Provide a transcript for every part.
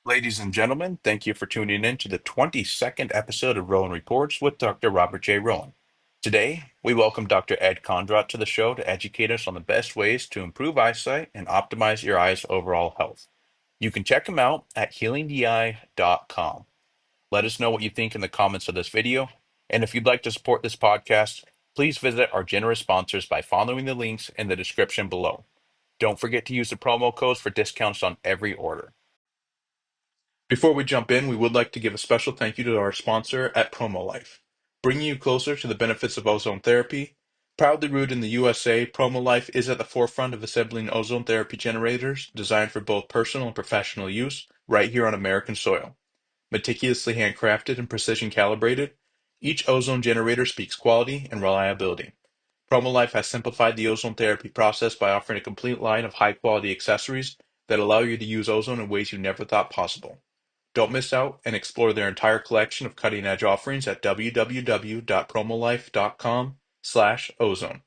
Ladies and gentlemen, thank you for tuning in to the 22nd episode of Rowen Reports with Dr. Robert J. Rowen. Today, we welcome Dr. Ed Kondrot to the show to educate us on the best ways to improve eyesight and optimize your eyes' overall health. You can check him out at healingtheye.com. Let us know what you think in the comments of this video. And if you'd like to support this podcast, please visit our generous sponsors by following the links in the description below. Don't forget to use the promo codes for discounts on every order. Before we jump in, we would like to give a special thank you to our sponsor at PROMOLIFE, bringing you closer to the benefits of ozone therapy. Proudly rooted in the USA, PROMOLIFE is at the forefront of assembling ozone therapy generators designed for both personal and professional use right here on American soil. Meticulously handcrafted and precision calibrated, each ozone generator speaks quality and reliability. PROMOLIFE has simplified the ozone therapy process by offering a complete line of high-quality accessories that allow you to use ozone in ways you never thought possible. Don't miss out and explore their entire collection of cutting-edge offerings at www.promolife.com/ozone.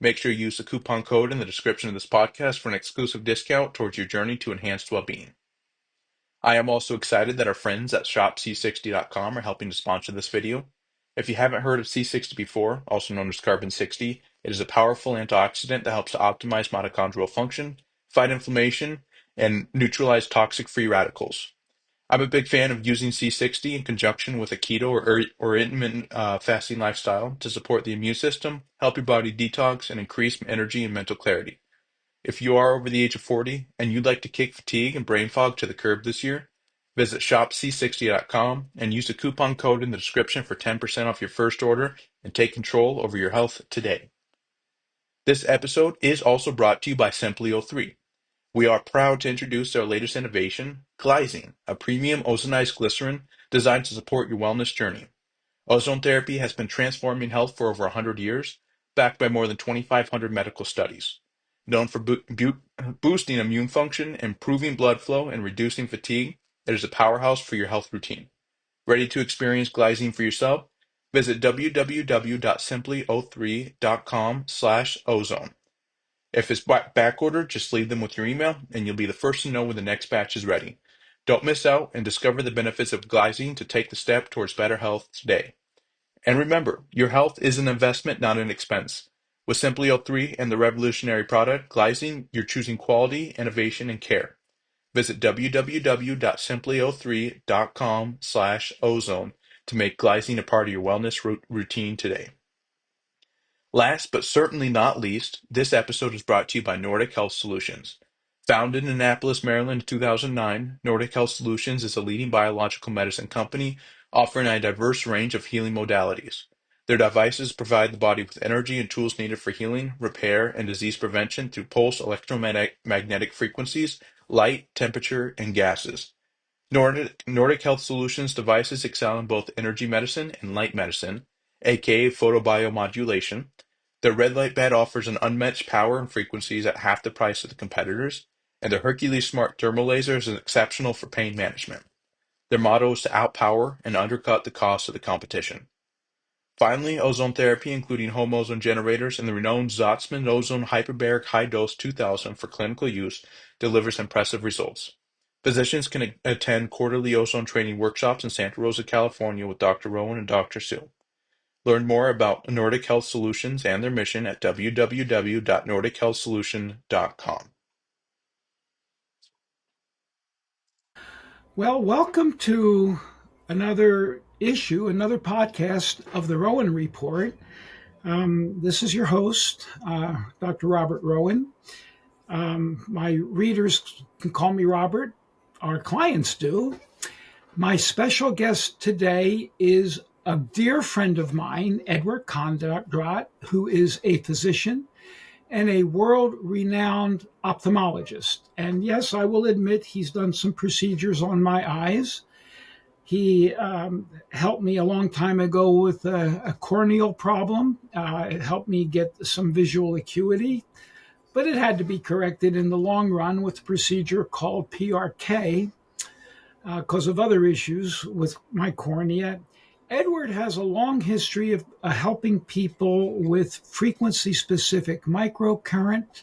Make sure you use the coupon code in the description of this podcast for an exclusive discount towards your journey to enhanced well-being. I am also excited that our friends at shopc60.com are helping to sponsor this video. If you haven't heard of C60 before, also known as carbon 60, it is a powerful antioxidant that helps to optimize mitochondrial function, fight inflammation, and neutralize toxic free radicals. I'm a big fan of using C60 in conjunction with a keto or intermittent fasting lifestyle to support the immune system, help your body detox, and increase energy and mental clarity. If you are over the age of 40 and you'd like to kick fatigue and brain fog to the curb this year, visit shopc60.com and use the coupon code in the description for 10% off your first order and take control over your health today. This episode is also brought to you by Simply O3. We are proud to introduce our latest innovation, Glycine, a premium ozonized glycerin designed to support your wellness journey. Ozone therapy has been transforming health for over 100 years, backed by more than 2,500 medical studies. Known for boosting immune function, improving blood flow, and reducing fatigue, it is a powerhouse for your health routine. Ready to experience Glycine for yourself? Visit www.simply03.com/ozone. If it's back ordered, just leave them with your email, and you'll be the first to know when the next batch is ready. Don't miss out and discover the benefits of Glycine to take the step towards better health today. And remember, your health is an investment, not an expense. With Simply O3 and the revolutionary product, Glycine, you're choosing quality, innovation, and care. Visit www.simply03.com/ozone to make Glycine a part of your wellness routine today. Last but certainly not least, this episode is brought to you by NORDIC Health Solutions. Founded in Annapolis, Maryland in 2009, NORDIC Health Solutions is a leading biological medicine company offering a diverse range of healing modalities. Their devices provide the body with energy and tools needed for healing, repair, and disease prevention through pulse electromagnetic frequencies, light, temperature, and gases. Nordic Health Solutions devices excel in both energy medicine and light medicine, aka photobiomodulation. Their red light bed offers an unmatched power and frequencies at half the price of the competitors, and their Hercules Smart Thermal Laser is exceptional for pain management. Their motto is to outpower and undercut the cost of the competition. Finally, ozone therapy, including home ozone generators and the renowned Zotzman Ozone Hyperbaric High Dose 2000 for clinical use, delivers impressive results. Physicians can attend quarterly ozone training workshops in Santa Rosa, California with Dr. Rowen and Dr. Sue. Learn more about Nordic Health Solutions and their mission at www.nordichealthsolution.com. Well, welcome to another another podcast of the Rowen Report. This is your host, Dr. Robert Rowen. My readers can call me Robert. Our clients do. My special guest today is a dear friend of mine, Edward Kondrot, who is a physician and a world-renowned ophthalmologist. And yes, I will admit he's done some procedures on my eyes. He helped me a long time ago with a corneal problem. It helped me get some visual acuity, but it had to be corrected in the long run with a procedure called PRK because of other issues with my cornea. Edward has a long history of helping people with frequency-specific microcurrent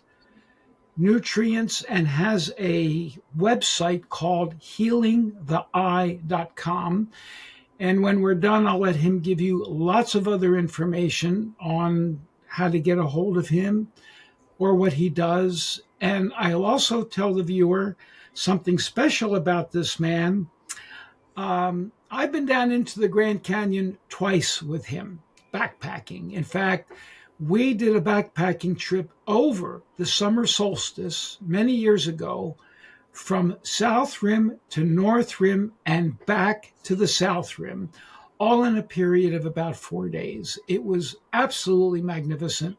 nutrients and has a website called healingtheeye.com. And when we're done, I'll let him give you lots of other information on how to get a hold of him or what he does. And I'll also tell the viewer something special about this man. I've been down into the Grand Canyon twice with him, backpacking. In fact, we did a backpacking trip over the summer solstice many years ago from South Rim to North Rim and back to the South Rim, all in a period of about 4 days. It was absolutely magnificent.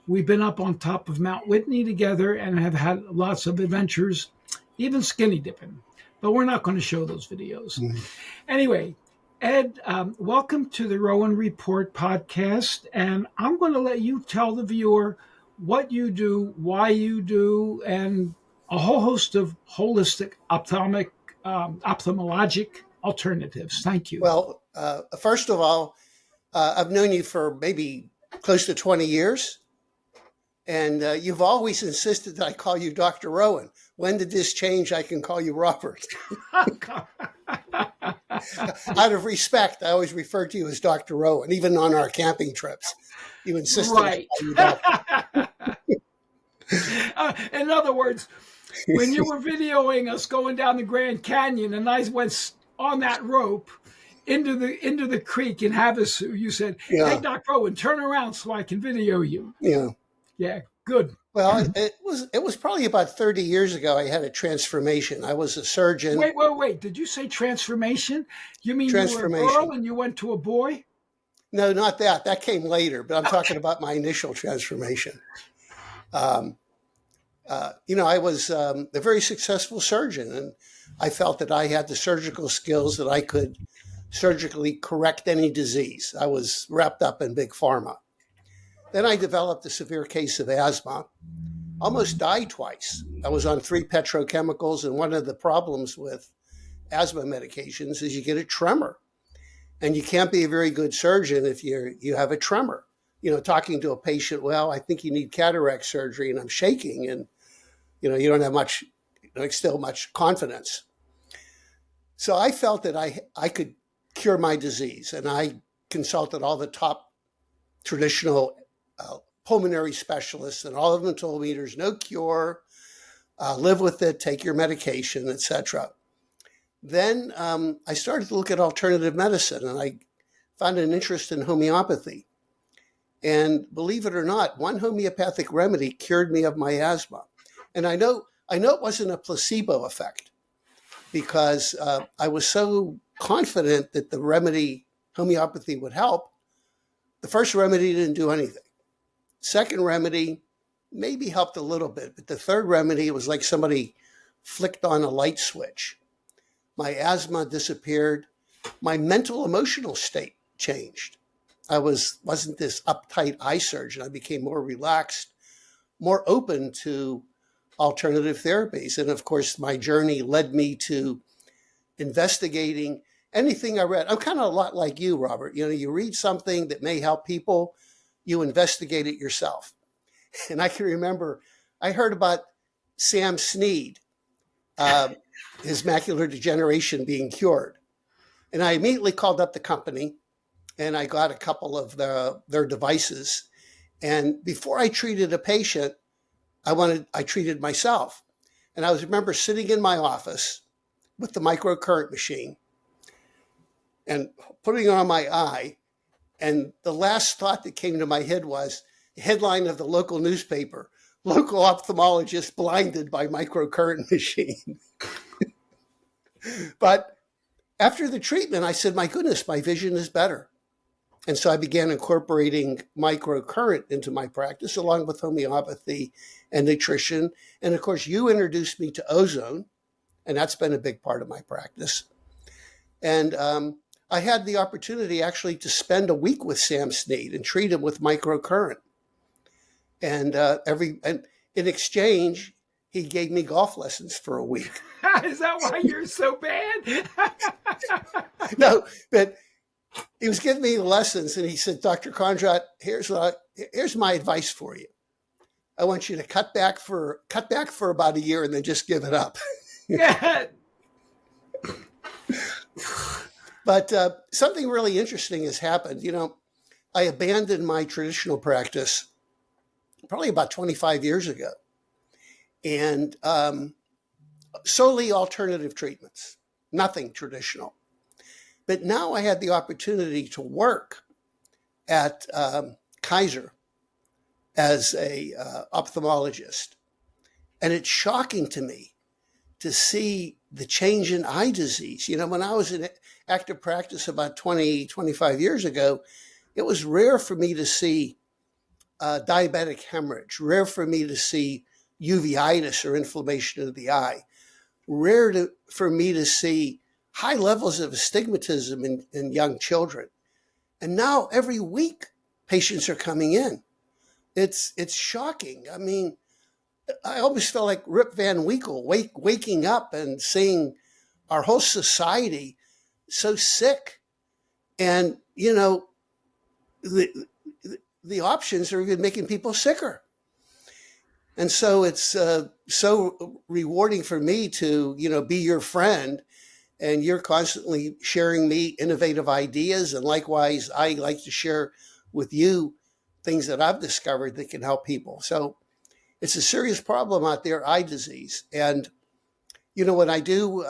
We've been up on top of Mount Whitney together and have had lots of adventures, even skinny dipping. But we're not going to show those videos. Mm-hmm. Anyway, Ed, welcome to the Rowen Report Podcast. And I'm going to let you tell the viewer what you do, why you do, and a whole host of holistic ophthalmologic alternatives. Thank you. Well, first of all, I've known you for maybe close to 20 years. And you've always insisted that I call you Dr. Rowen. When did this change? I can call you Robert. Out of respect, I always referred to you as Dr. Rowen, even on our camping trips. You insisted right. I call you Doctor. In other words, when you were videoing us going down the Grand Canyon and I went on that rope into the creek in Havasu, you said, "Hey, Dr. Rowen, turn around so I can video you." Yeah, good. Well, it was probably about 30 years ago. I had a transformation. I was a surgeon. Wait. Did you say transformation? You mean you were a girl and you went to a boy? No, not that. That came later, but I'm talking about my initial transformation. I was a very successful surgeon, and I felt that I had the surgical skills that I could surgically correct any disease. I was wrapped up in big pharma. Then I developed a severe case of asthma, almost died twice. I was on 3 petrochemicals, and one of the problems with asthma medications is you get a tremor. And you can't be a very good surgeon if you have a tremor. Talking to a patient, well, I think you need cataract surgery, and I'm shaking, and you don't have much, still much confidence. So I felt that I could cure my disease, and I consulted all the top traditional pulmonary specialists, and all of them told me there's no cure, live with it, take your medication, etc. Then I started to look at alternative medicine, and I found an interest in homeopathy. And believe it or not, one homeopathic remedy cured me of my asthma. And I know it wasn't a placebo effect, because I was so confident that the remedy, homeopathy, would help. The first remedy didn't do anything. Second remedy maybe helped a little bit, but the third remedy, it was like somebody flicked on a light switch. My asthma disappeared. My mental, emotional state changed. I wasn't this uptight eye surgeon. I became more relaxed, more open to alternative therapies. And of course, my journey led me to investigating anything I read. I'm kind of a lot like you, Robert. You read something that may help people, you investigate it yourself. And I can remember I heard about Sam Snead, his macular degeneration being cured. And I immediately called up the company, and I got a couple of their devices. And before I treated a patient, I treated myself. And I remember sitting in my office with the microcurrent machine and putting it on my eye. And the last thought that came to my head was the headline of the local newspaper: local ophthalmologist blinded by microcurrent machine. But after the treatment, I said, my goodness, my vision is better. And so I began incorporating microcurrent into my practice, along with homeopathy and nutrition. And of course, you introduced me to ozone, and that's been a big part of my practice. And I had the opportunity actually to spend a week with Sam Snead and treat him with microcurrent. And in exchange, he gave me golf lessons for a week. Is that why you're so bad? No, but he was giving me the lessons, and he said, Dr. Kondrot, here's my advice for you. I want you to cut back for about a year and then just give it up. Yeah. But something really interesting has happened. I abandoned my traditional practice probably about 25 years ago, and solely alternative treatments, nothing traditional. But now I had the opportunity to work at Kaiser as a ophthalmologist. And it's shocking to me to see the change in eye disease. When I was in active practice about 20, 25 years ago, it was rare for me to see diabetic hemorrhage, rare for me to see uveitis or inflammation of the eye, for me to see high levels of astigmatism in young children. And now every week, patients are coming in. It's shocking. I mean, I always felt like Rip Van Winkle waking up and seeing our whole society so sick. And, the options are even making people sicker. And so it's so rewarding for me to, be your friend, and you're constantly sharing me innovative ideas. And likewise, I like to share with you things that I've discovered that can help people. So it's a serious problem out there, eye disease. And, when I do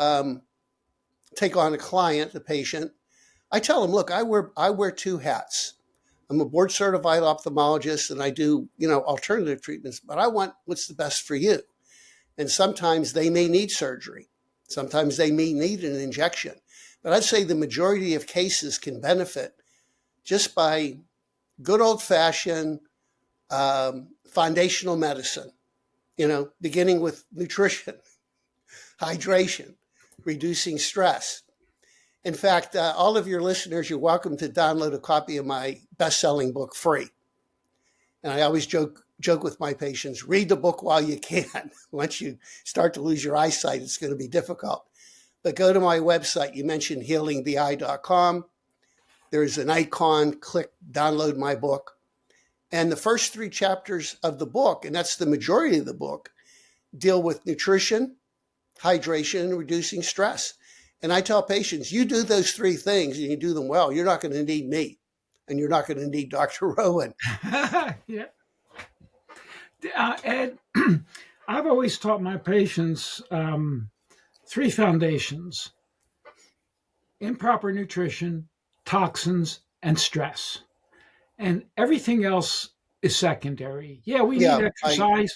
take on a patient, I tell them, look, I wear two hats. I'm a board certified ophthalmologist and I do, alternative treatments, but I want what's the best for you. And sometimes they may need surgery. Sometimes they may need an injection. But I'd say the majority of cases can benefit just by good old-fashioned foundational medicine, beginning with nutrition, hydration, reducing stress. In fact, all of your listeners, you're welcome to download a copy of my best-selling book free. And I always joke with my patients, read the book while you can. Once you start to lose your eyesight, it's going to be difficult. But go to my website. You mentioned healingtheeye.com. There's an icon, click, download my book. And the first 3 chapters of the book, and that's the majority of the book, deal with nutrition, hydration, and reducing stress. And I tell patients, you do those 3 things and you do them well, you're not going to need me. And you're not going to need Dr. Rowen. Yeah. Ed, I've always taught my patients 3 foundations: improper nutrition, toxins, and stress. And everything else is secondary. Yeah, we need exercise,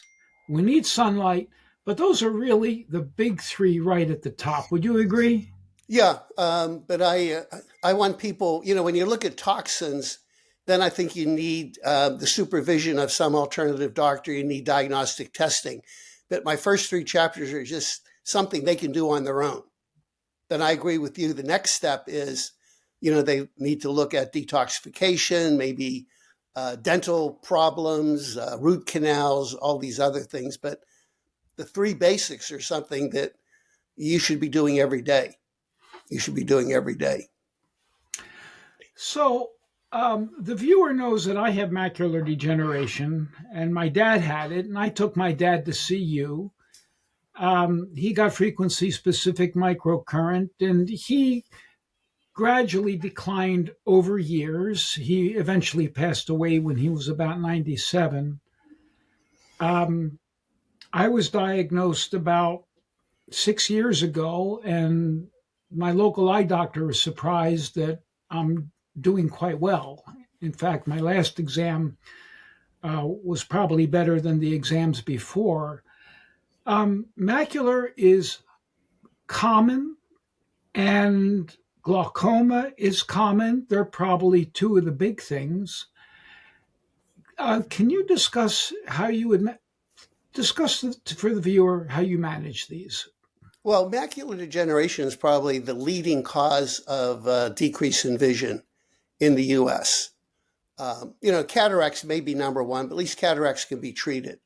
we need sunlight, but those are really the big 3 right at the top. Would you agree? Yeah, but I want people, when you look at toxins, then I think you need the supervision of some alternative doctor. You need diagnostic testing. But my first 3 chapters are just something they can do on their own. Then I agree with you. The next step is, they need to look at detoxification, maybe dental problems, root canals, all these other things. But the 3 basics are something that you should be doing every day. So the viewer knows that I have macular degeneration, and my dad had it, and I took my dad to see you. He got frequency-specific microcurrent, and he gradually declined over years. He eventually passed away when he was about 97. I was diagnosed about 6 years ago, and my local eye doctor was surprised that I'm doing quite well. In fact, my last exam was probably better than the exams before. Macular is common and glaucoma is common. They're probably 2 of the big things. Can you discuss how you would for the viewer how you manage these? Well, macular degeneration is probably the leading cause of decrease in vision in the U.S. Cataracts may be number 1, but at least cataracts can be treated.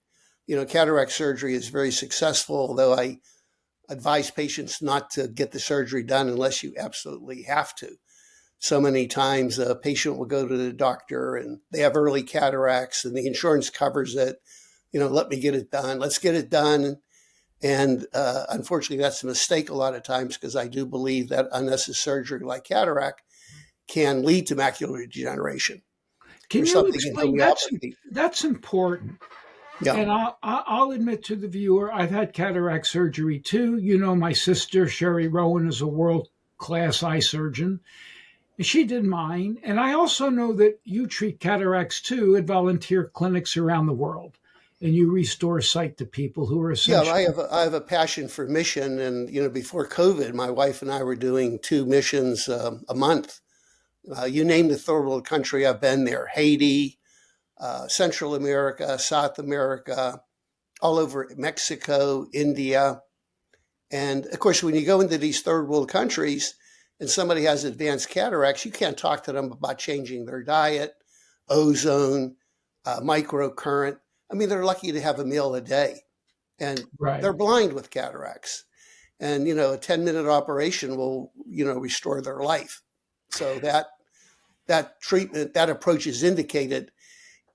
Cataract surgery is very successful, although I advise patients not to get the surgery done unless you absolutely have to. So many times a patient will go to the doctor and they have early cataracts and the insurance covers it, let me get it done. Let's get it done. And unfortunately, that's a mistake a lot of times, because I do believe that unnecessary surgery like cataract can lead to macular degeneration. Can There's you something in explain? homeopathy. That's important. Yeah. And I'll admit to the viewer, I've had cataract surgery too. My sister, Sherry Rowen, is a world-class eye surgeon. And she did mine. And I also know that you treat cataracts too at volunteer clinics around the world. And you restore sight to people who are essentially... Yeah, I have a passion for mission. And, before COVID, my wife and I were doing 2 missions a month. You name the third world country, I've been there. Haiti, Central America, South America, all over Mexico, India. And of course, when you go into these third world countries and somebody has advanced cataracts, you can't talk to them about changing their diet, ozone, microcurrent. I mean, they're lucky to have a meal a day, and they're blind with cataracts. And, a 10-minute operation will, restore their life. So that treatment, that approach is indicated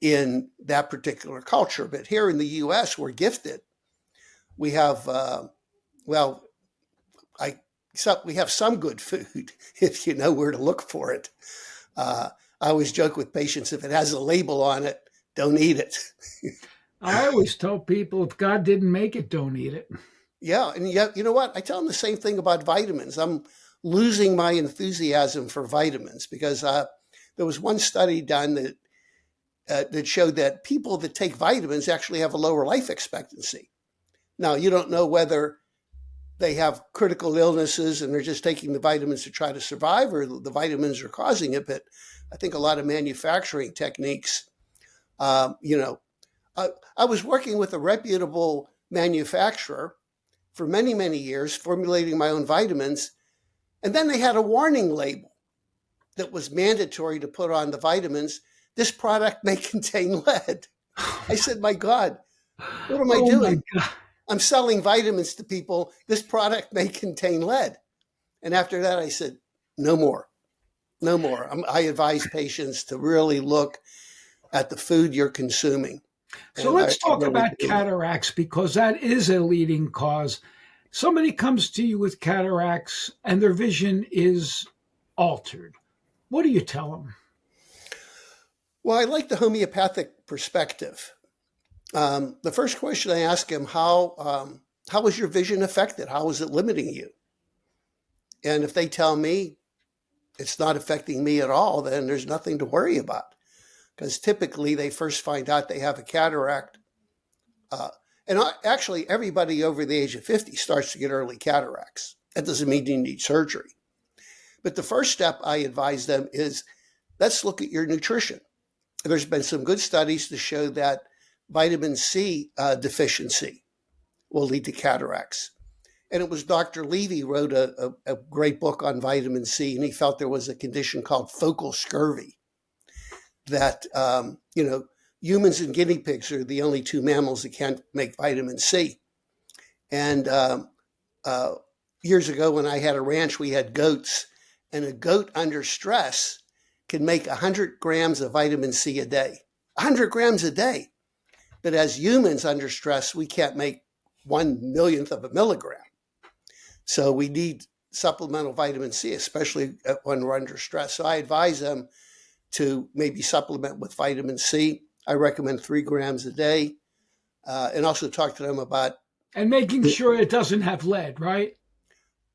in that particular culture. But here in the U.S., we're gifted. We have, we have some good food if you know where to look for it. I always joke with patients, if it has a label on it, don't eat it. I always tell people, if God didn't make it, don't eat it. Yeah. And yet, you know what? I tell them the same thing about vitamins. I'm losing my enthusiasm for vitamins, because there was one study done that showed that people that take vitamins actually have a lower life expectancy. Now, you don't know whether they have critical illnesses and they're just taking the vitamins to try to survive, or the vitamins are causing it. But I think a lot of manufacturing techniques, I was working with a reputable manufacturer for many, many years, formulating my own vitamins. And then they had a warning label that was mandatory to put on the vitamins. This product may contain lead. I said, my God, what am I doing? I'm selling vitamins to people. This product may contain lead. And after that, I said, no more. I advise patients to really look at the food you're consuming. So let's talk about cataracts, because that is a leading cause. Somebody comes to you with cataracts and their vision is altered. What do you tell them? Well, I like the homeopathic perspective. The first question I ask him, how was your vision affected? How is it limiting you? And if they tell me it's not affecting me at all, then there's nothing to worry about. Because typically they first find out they have a cataract. Actually, everybody over the age of 50 starts to get early cataracts. That doesn't mean you need surgery. But the first step I advise them is, let's look at your nutrition. There's been some good studies to show that vitamin C deficiency will lead to cataracts. And it was Dr. Levy wrote a great book on vitamin C, and he felt there was a condition called focal scurvy, that, humans and guinea pigs are the only 2 mammals that can't make vitamin C. And years ago when I had a ranch, we had goats, and a goat under stress can make 100 grams of vitamin C a day. 100 grams a day. But as humans under stress, we can't make 1/1,000,000th of a milligram. So we need supplemental vitamin C, especially when we're under stress. So I advise them to maybe supplement with vitamin C. I recommend 3 grams a day, and also talk to them about... And making sure it doesn't have lead, right?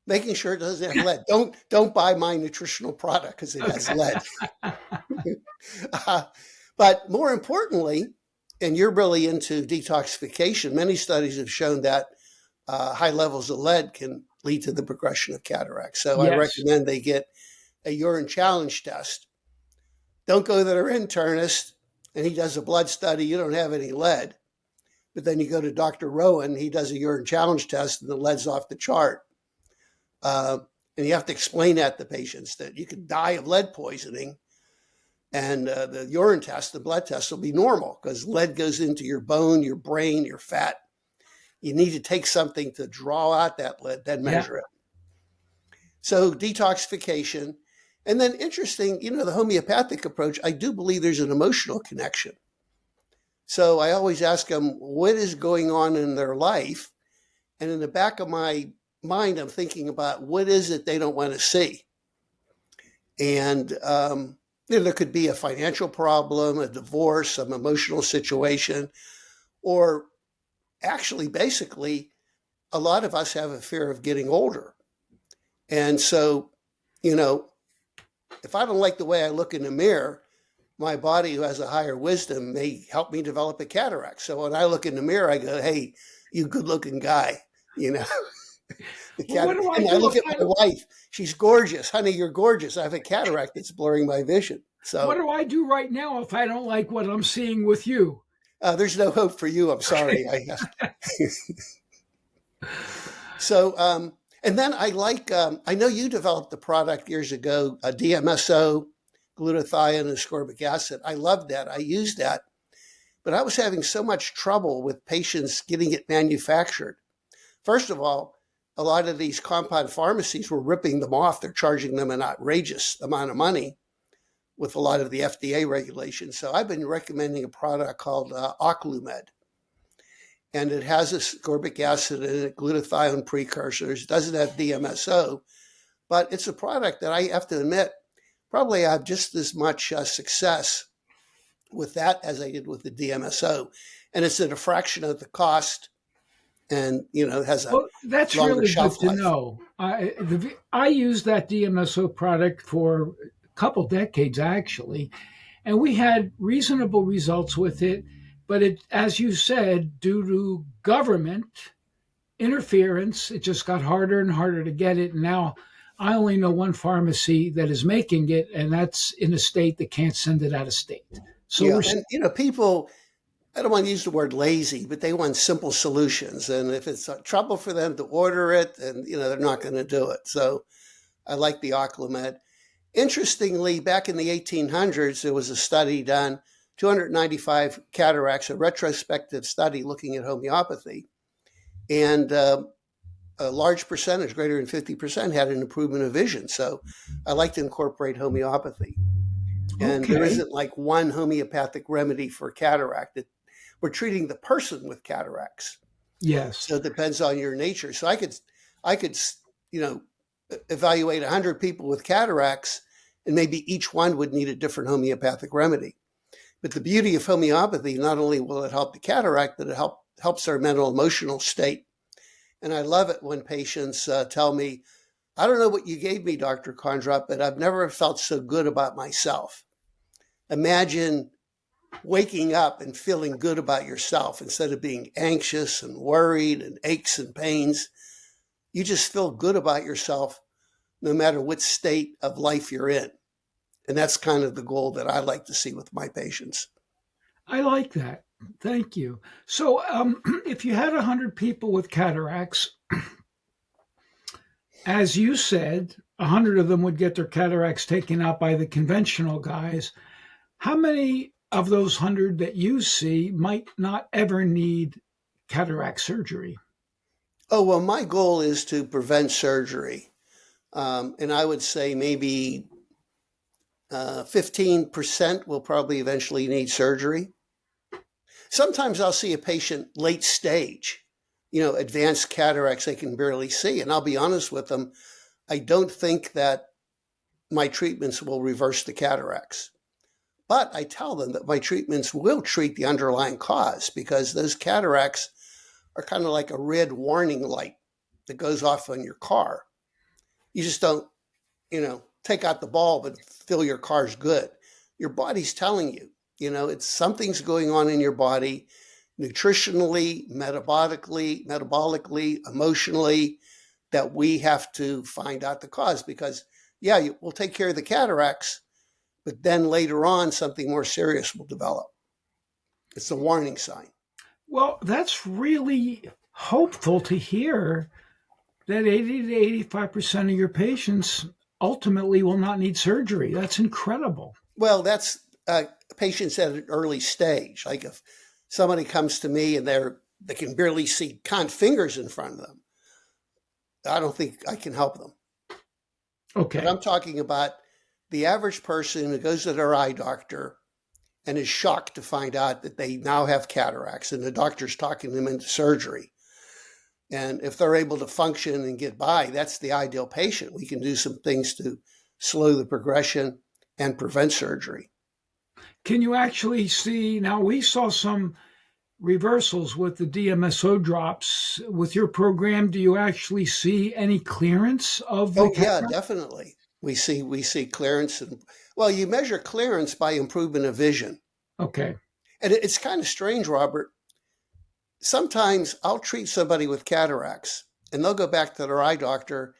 Making sure it doesn't have lead. Don't buy my nutritional product because it has lead. But more importantly, and you're really into detoxification, many studies have shown that high levels of lead can lead to the progression of cataracts. So yes. I recommend they get a urine challenge test. Don't go to their internist and he does a blood study, you don't have any lead. But then you go to Dr. Rowen, he does a urine challenge test and the lead's off the chart. And you have to explain that to patients, that you could die of lead poisoning, and the urine test, the blood test will be normal because lead goes into your bone, your brain, your fat. You need to take something to draw out that lead, then measure it. So detoxification. And then interesting, the homeopathic approach, I do believe there's an emotional connection. So I always ask them, what is going on in their life? And in the back of my mind, I'm thinking about what is it they don't want to see. And there could be a financial problem, a divorce, some emotional situation, or actually, basically, a lot of us have a fear of getting older. And so, if I don't like the way I look in the mirror, my body, who has a higher wisdom, may help me develop a cataract. So when I look in the mirror, I go, hey, you good-looking guy, Well, what do I And I do look if at my wife. She's gorgeous. Honey, you're gorgeous. I have a cataract that's blurring my vision. what So do I do right now if I don't like what I'm seeing with you? there's no hope for you. I'm sorry. So, and then I like, I know you developed the product years ago, DMSO, glutathione and ascorbic acid. I loved that. I used that. But I was having so much trouble with patients getting it manufactured. First of all, a lot of these compound pharmacies were ripping them off. They're charging them an outrageous amount of money with a lot of the FDA regulations. So I've been recommending a product called Oclumed. And it has ascorbic acid in it, glutathione precursors. It doesn't have DMSO, but it's a product that I have to admit, probably I have just as much success with that as I did with the DMSO. And it's at a fraction of the cost, and it has a that's longer really good shelf to life. know. I used that DMSO product for a couple decades, actually, and we had reasonable results with it. But it, as you said, due to government interference, it just got harder and harder to get it. And now I only know one pharmacy that is making it, and that's in a state that can't send it out of state. So Yeah, and people, I don't want to use the word lazy, but they want simple solutions. And if it's trouble for them to order it, then they're not going to do it. So I like the Oclumed. Interestingly, back in the 1800s, there was a study done, 295 cataracts, a retrospective study looking at homeopathy. And a large percentage, greater than 50%, had an improvement of vision. So I like to incorporate homeopathy. And there isn't like one homeopathic remedy for cataract. We're treating the person with cataracts. Yes. So it depends on your nature. So I could, evaluate 100 people with cataracts, and maybe each one would need a different homeopathic remedy. But the beauty of homeopathy, not only will it help the cataract, but it helps their mental emotional state. And I love it when patients tell me, I don't know what you gave me, Dr. Kondrot, but I've never felt so good about myself. Imagine waking up and feeling good about yourself instead of being anxious and worried and aches and pains. You just feel good about yourself no matter what state of life you're in. And that's kind of the goal that I like to see with my patients. I like that. Thank you. So if you had 100 people with cataracts, as you said, 100 of them would get their cataracts taken out by the conventional guys. How many of those 100 that you see might not ever need cataract surgery? Oh, well, my goal is to prevent surgery. And I would say maybe 15% will probably eventually need surgery. Sometimes I'll see a patient late stage, advanced cataracts they can barely see. And I'll be honest with them, I don't think that my treatments will reverse the cataracts. But I tell them that my treatments will treat the underlying cause, because those cataracts are kind of like a red warning light that goes off on your car. You just don't, take out the bulb and feel your car's good. Your body's telling you, it's something's going on in your body, nutritionally, metabolically, emotionally, that we have to find out the cause. Because, we'll take care of the cataracts, but then later on, something more serious will develop. It's a warning sign. Well, that's really hopeful to hear that 80 to 85% of your patients ultimately will not need surgery. That's incredible. Well, that's patients at an early stage. Like if somebody comes to me and they can barely see fingers in front of them, I don't think I can help them. Okay. But I'm talking about the average person who goes to their eye doctor and is shocked to find out that they now have cataracts, and the doctor's talking them into surgery. And if they're able to function and get by, that's the ideal patient. We can do some things to slow the progression and prevent surgery. Can you actually see, now we saw some reversals with the DMSO drops. With your program, do you actually see any clearance of the yeah, definitely. We see clearance. And well, you measure clearance by improvement of vision. Okay. And it's kind of strange, Robert. Sometimes I'll treat somebody with cataracts and they'll go back to their eye doctor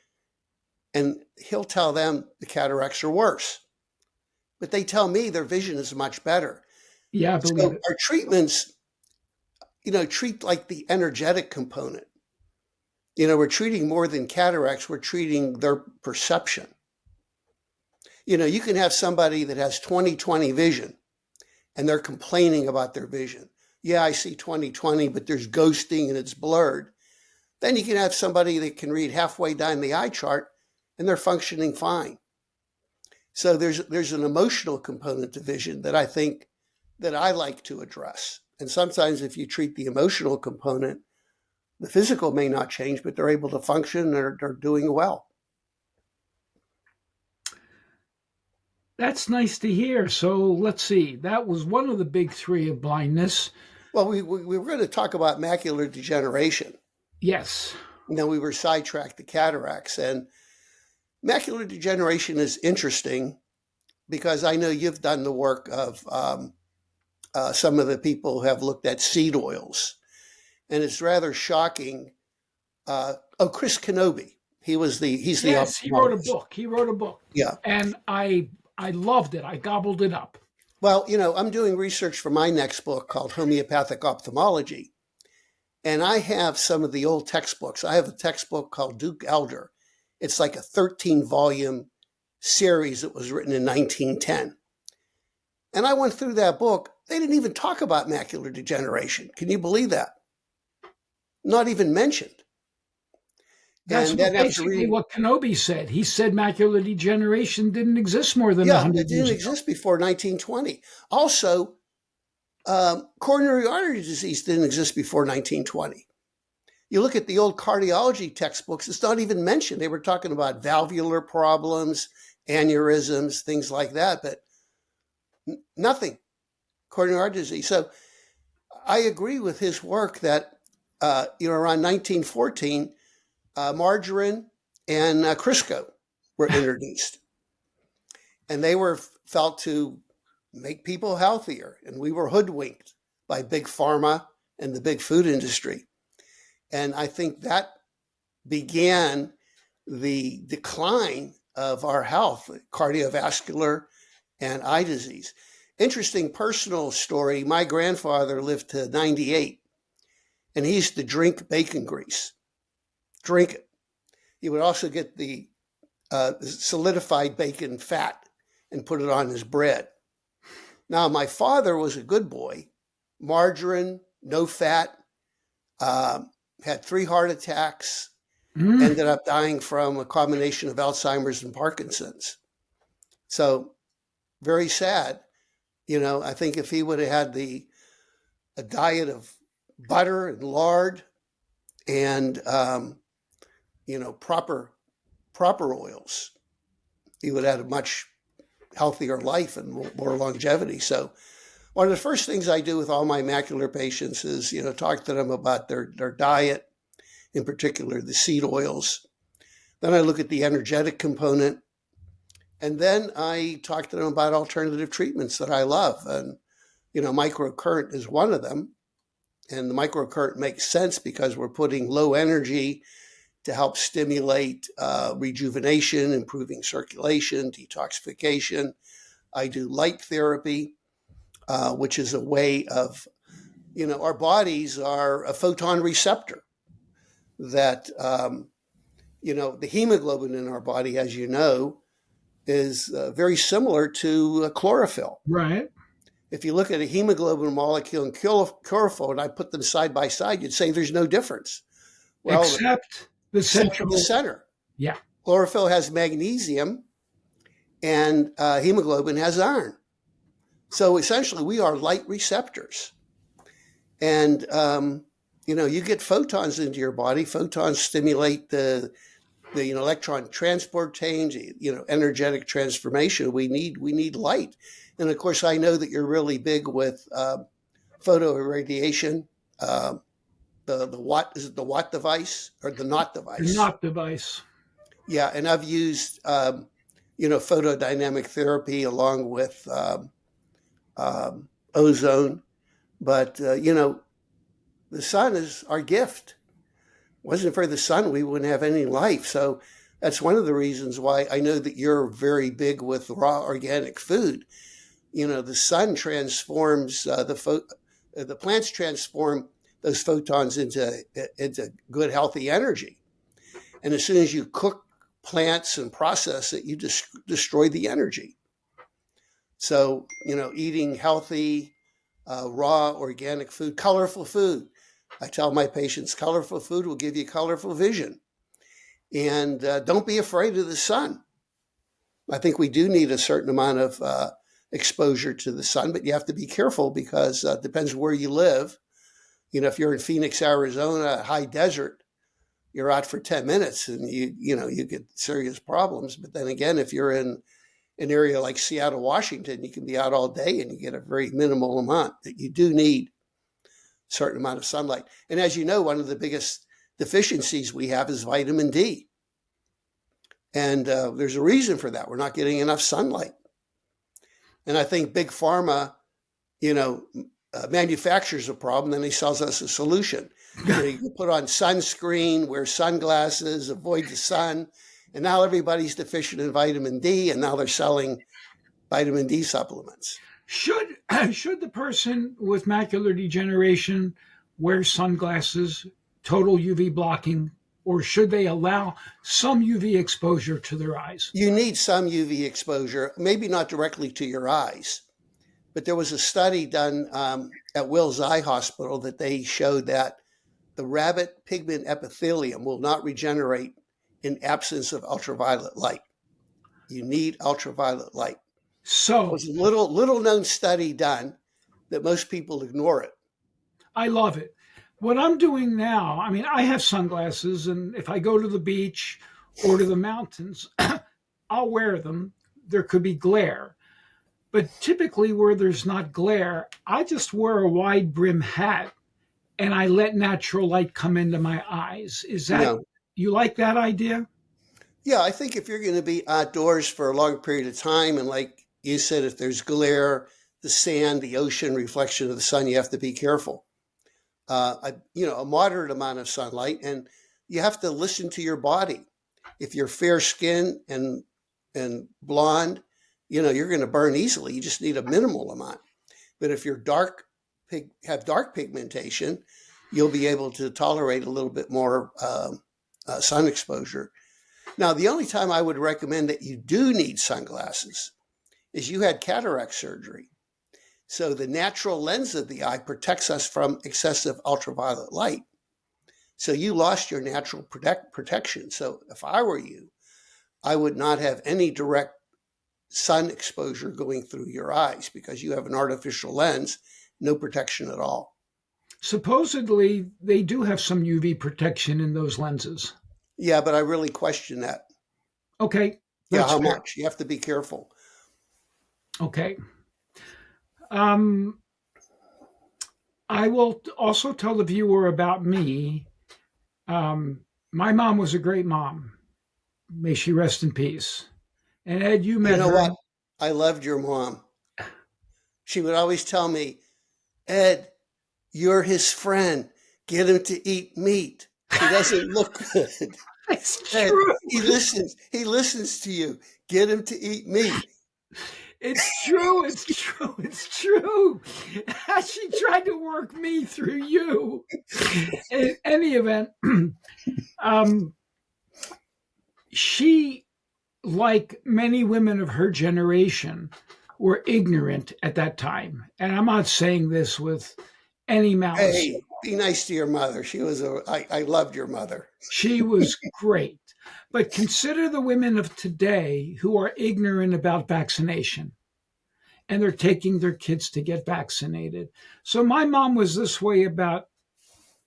and he'll tell them the cataracts are worse. But they tell me their vision is much better. Yeah, I believe it. Our treatments, treat like the energetic component. We're treating more than cataracts. We're treating their perception. You can have somebody that has 20/20 vision and they're complaining about their vision. Yeah, I see 20/20, but there's ghosting and it's blurred. Then you can have somebody that can read halfway down the eye chart and they're functioning fine. So there's an emotional component to vision that I think that I like to address. And sometimes if you treat the emotional component, the physical may not change, but they're able to function and they're doing well. That's nice to hear. So let's see. That was one of the big three of blindness. Well, we were going to talk about macular degeneration. Yes. And then we were sidetracked to cataracts. And macular degeneration is interesting because I know you've done the work of some of the people who have looked at seed oils. And it's rather shocking. Chris Kenobi. He's the Yes, he wrote a book. Yeah. And I loved it. I gobbled it up. Well, I'm doing research for my next book called Homeopathic Ophthalmology. And I have some of the old textbooks. I have a textbook called Duke Elder. It's like a 13-volume series that was written in 1910. And I went through that book. They didn't even talk about macular degeneration. Can you believe that? Not even mentioned. That's basically what Kenobi said. He said macular degeneration didn't exist more than 100 years ago. It didn't exist before 1920. Also, coronary artery disease didn't exist before 1920. You look at the old cardiology textbooks, it's not even mentioned. They were talking about valvular problems, aneurysms, things like that, but nothing. Coronary artery disease. So I agree with his work that, around 1914, margarine and Crisco were introduced. And they were felt to make people healthier. And we were hoodwinked by big pharma and the big food industry. And I think that began the decline of our health, cardiovascular and eye disease. Interesting personal story. My grandfather lived to 98, and he used to drink bacon grease. Drink it. He would also get the solidified bacon fat and put it on his bread. Now, my father was a good boy. Margarine, no fat, had 3 heart attacks, ended up dying from a combination of Alzheimer's and Parkinson's. So very sad. I think if he would have had a diet of butter and lard and proper oils, he would have had a much healthier life and more longevity. So one of the first things I do with all my macular patients is, talk to them about their diet, in particular the seed oils. Then I look at the energetic component. And then I talk to them about alternative treatments that I love. And, microcurrent is one of them. And the microcurrent makes sense because we're putting low energy to help stimulate rejuvenation, improving circulation, detoxification. I do light therapy, which is a way of, our bodies are a photon receptor that, the hemoglobin in our body, as you know, is very similar to chlorophyll. Right. If you look at a hemoglobin molecule and chlorophyll, and I put them side by side, you'd say there's no difference. Well, except the center. Yeah. Chlorophyll has magnesium, and hemoglobin has iron. So essentially, we are light receptors. And, you get photons into your body. Photons stimulate the electron transport change, energetic transformation. We need light. And of course, I know that you're really big with photo irradiation. The Watt, is it the Watt device or the Not device? The Not device. Yeah, and I've used photodynamic therapy along with ozone. But the sun is our gift. Wasn't for the sun, we wouldn't have any life. So that's one of the reasons why I know that you're very big with raw organic food. The sun transforms the plants transform those photons into good, healthy energy. And as soon as you cook plants and process it, you just destroy the energy. So, eating healthy, raw, organic food, colorful food. I tell my patients, colorful food will give you colorful vision. And don't be afraid of the sun. I think we do need a certain amount of exposure to the sun, but you have to be careful because it depends where you live. If you're in Phoenix, Arizona, high desert, you're out for 10 minutes and you get serious problems. But then again, if you're in an area like Seattle, Washington, you can be out all day and you get a very minimal amount. That you do need a certain amount of sunlight. And as you know, one of the biggest deficiencies we have is vitamin D. And there's a reason for that. We're not getting enough sunlight. And I think Big Pharma, manufactures a problem, then he sells us a solution. You put on sunscreen, wear sunglasses, avoid the sun, and now everybody's deficient in vitamin D, and now they're selling vitamin D supplements. Should the person with macular degeneration wear sunglasses, total UV blocking, or should they allow some UV exposure to their eyes? You need some UV exposure, maybe not directly to your eyes. But there was a study done at Wills Eye Hospital that they showed that the rabbit pigment epithelium will not regenerate in absence of ultraviolet light. You need ultraviolet light. So it was a little known study done that most people ignore it. I love it. What I'm doing now, I have sunglasses, and if I go to the beach or to the mountains, I'll wear them. There could be glare. But typically where there's not glare, I just wear a wide brim hat and I let natural light come into my eyes. Is that, you like that idea? Yeah, I think if you're going to be outdoors for a long period of time, and like you said, if there's glare, the sand, the ocean, reflection of the sun, you have to be careful. A moderate amount of sunlight, and you have to listen to your body. If you're fair skinned and blonde, you're going to burn easily. You just need a minimal amount. But if you're have dark pigmentation, you'll be able to tolerate a little bit more sun exposure. Now, the only time I would recommend that you do need sunglasses is you had cataract surgery. So the natural lens of the eye protects us from excessive ultraviolet light. So you lost your natural protection. So if I were you, I would not have any direct sun exposure going through your eyes because you have an artificial lens, no protection at all. Supposedly, they do have some UV protection in those lenses. Yeah, but I really question that. Okay. Yeah, how much? You have to be careful. Okay. I will also tell the viewer about me. My mom was a great mom. May she rest in peace. And Ed, you met her. You know what? I loved your mom. She would always tell me, Ed, you're his friend. Get him to eat meat. He doesn't look good. It's Ed, true. He listens to you. Get him to eat meat. It's true. It's true. It's true. She tried to work me through you. In any event, she, like many women of her generation, were ignorant at that time. And I'm not saying this with any malice. Hey, be nice to your mother. I loved your mother. She was great. But consider the women of today who are ignorant about vaccination. and they're taking their kids to get vaccinated. So my mom was this way about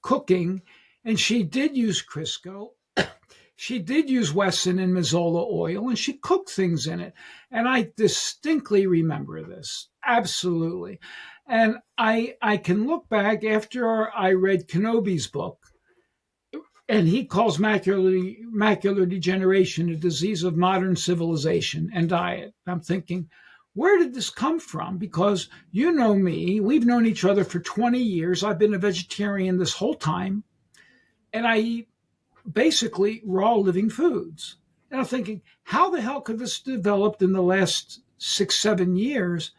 cooking, and she did use Crisco. She did use Wesson and Mazola oil, and she cooked things in it. And I distinctly remember this, absolutely. And I can look back after I read Kenobi's book, and he calls macular degeneration a disease of modern civilization and diet. I'm thinking, where did this come from? Because you know me, we've known each other for 20 years. I've been a vegetarian this whole time, and I eat basically raw living foods. And I'm thinking, how the hell could this developed in the last 6, 7 years?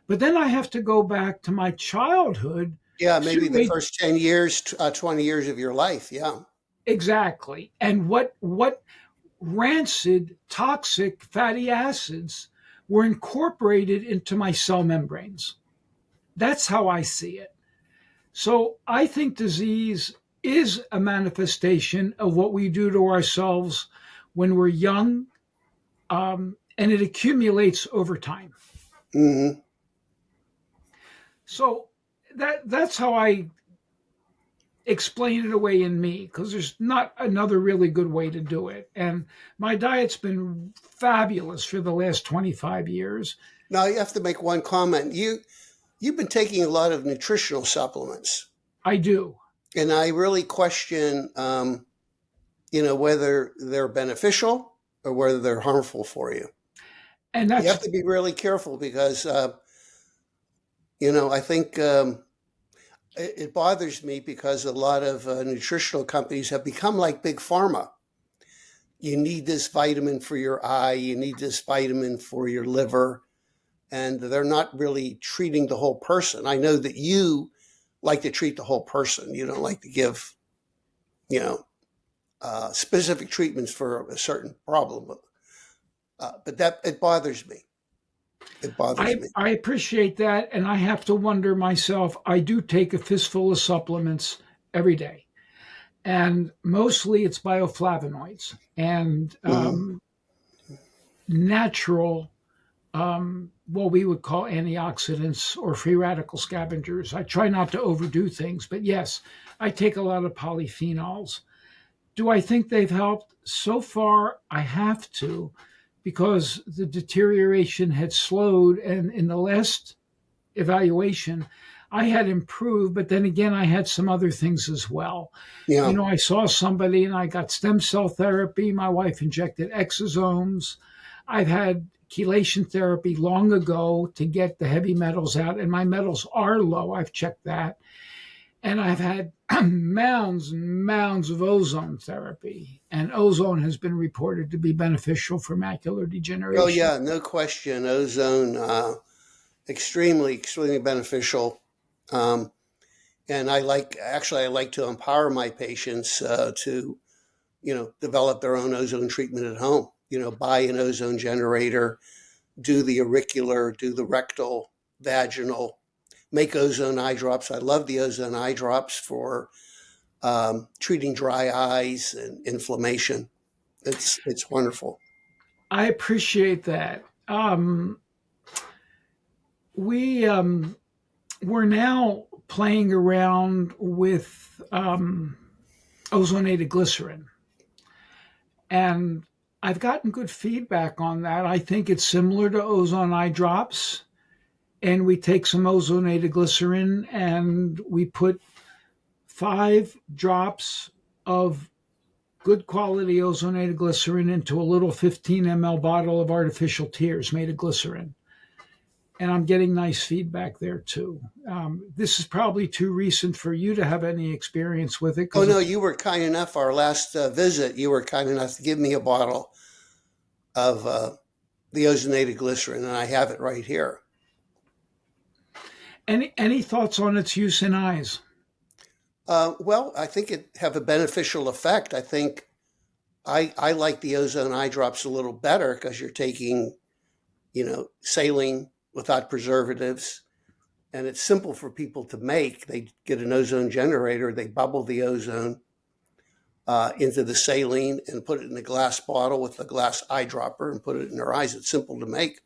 But then I have to go back to my childhood. Yeah, maybe the first 10 years, 20 years of your life. Yeah. Exactly. And what rancid, toxic fatty acids were incorporated into my cell membranes. That's how I see it. So I think disease is a manifestation of what we do to ourselves when we're young, and it accumulates over time. Mm-hmm. So that's how I explain it away in me, because there's not another really good way to do it. And my diet's been fabulous for the last 25 years. Now, you have to make one comment. You've been taking a lot of nutritional supplements. I do. And I really question, whether they're beneficial or whether they're harmful for you. And you have to be really careful because, I think it bothers me because a lot of nutritional companies have become like big pharma. You need this vitamin for your eye. You need this vitamin for your liver. And they're not really treating the whole person. I know that you like to treat the whole person. You don't like to give, specific treatments for a certain problem. But it bothers me. It bothers me. I appreciate that. And I have to wonder myself, I do take a fistful of supplements every day. And mostly it's bioflavonoids and natural, what we would call antioxidants or free radical scavengers. I try not to overdo things, but yes, I take a lot of polyphenols. Do I think they've helped? So far, I have to, because the deterioration had slowed. And in the last evaluation, I had improved, but then again, I had some other things as well. Yeah. I saw somebody and I got stem cell therapy. My wife injected exosomes. I've had chelation therapy long ago to get the heavy metals out, and my metals are low. I've checked that. And I've had mounds and mounds of ozone therapy, and ozone has been reported to be beneficial for macular degeneration. Oh, yeah, no question. Ozone, extremely, extremely beneficial. And I like to empower my patients to, develop their own ozone treatment at home. Buy an ozone generator, do the auricular, do the rectal, vaginal, make ozone eye drops. I love the ozone eye drops for treating dry eyes and inflammation. It's wonderful. I appreciate that. We're now playing around with ozonated glycerin, and I've gotten good feedback on that. I think it's similar to ozone eye drops. And we take some ozonated glycerin and we put 5 drops of good quality ozonated glycerin into a little 15 ml bottle of artificial tears made of glycerin. And I'm getting nice feedback there too. This is probably too recent for you to have any experience with it. Oh, no, you were kind enough. Our last visit, you were kind enough to give me a bottle of the ozonated glycerin, and I have it right here. Any thoughts on its use in eyes? Well, I think it have a beneficial effect. I think I like the ozone eye drops a little better because you're taking, saline without preservatives, and it's simple for people to make. They get an ozone generator, they bubble the ozone into the saline and put it in a glass bottle with a glass eyedropper and put it in their eyes. It's simple to make.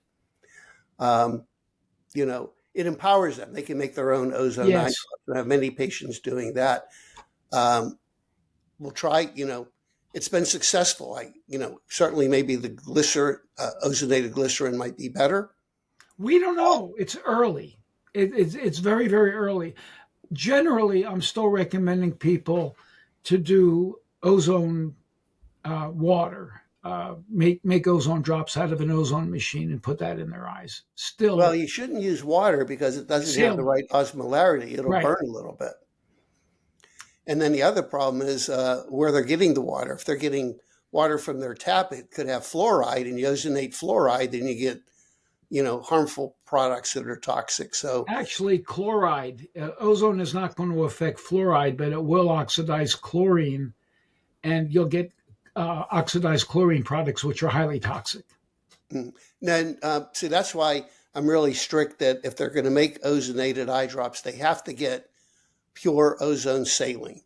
it empowers them. They can make their own ozone eye Yes. drops. I have many patients doing that. We'll try, it's been successful. Certainly maybe the ozonated glycerin might be better. We don't know. It's early. It's very, very early. Generally, I'm still recommending people to do ozone water. Make ozone drops out of an ozone machine and put that in their eyes. Still, Well, you shouldn't use water because it doesn't have the right osmolarity. It'll Right. burn a little bit. And then the other problem is where they're getting the water. If they're getting water from their tap, it could have fluoride, and you ozonate fluoride, then you get, harmful products that are toxic. So actually, chloride, ozone is not going to affect fluoride, but it will oxidize chlorine, and you'll get oxidized chlorine products, which are highly toxic. then, see, that's why I'm really strict that if they're going to make ozonated eye drops, they have to get pure ozone saline.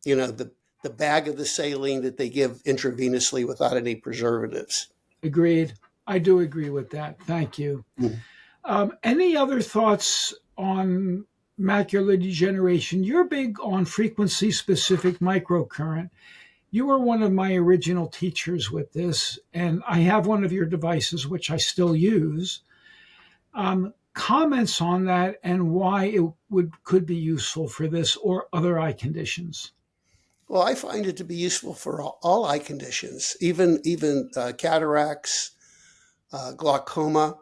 The bag of the saline that they give intravenously without any preservatives. Agreed. I do agree with that. Thank you. Any other thoughts on macular degeneration? You're big on frequency-specific microcurrent. You were one of my original teachers with this, and I have one of your devices, which I still use. Comments on that and why it could be useful for this or other eye conditions? Well, I find it to be useful for all eye conditions, even cataracts, glaucoma,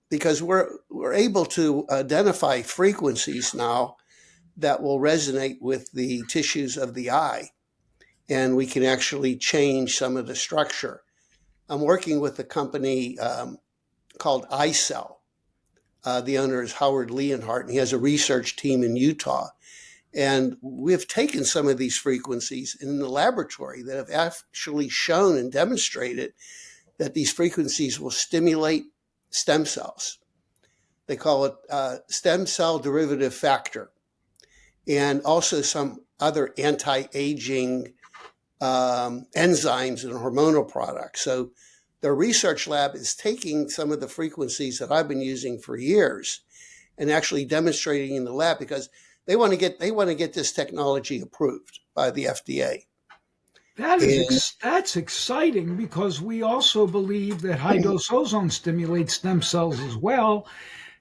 because we're able to identify frequencies now that will resonate with the tissues of the eye, and we can actually change some of the structure. I'm working with a company called iCell. The owner is Howard Leonhardt, and he has a research team in Utah. And we've taken some of these frequencies in the laboratory that have actually shown and demonstrated that these frequencies will stimulate stem cells. They call it stem cell derivative factor, and also some other anti-aging enzymes and hormonal products. So their research lab is taking some of the frequencies that I've been using for years and actually demonstrating in the lab because they want to get this technology approved by the FDA. That's exciting because we also believe that high dose ozone stimulates stem cells as well.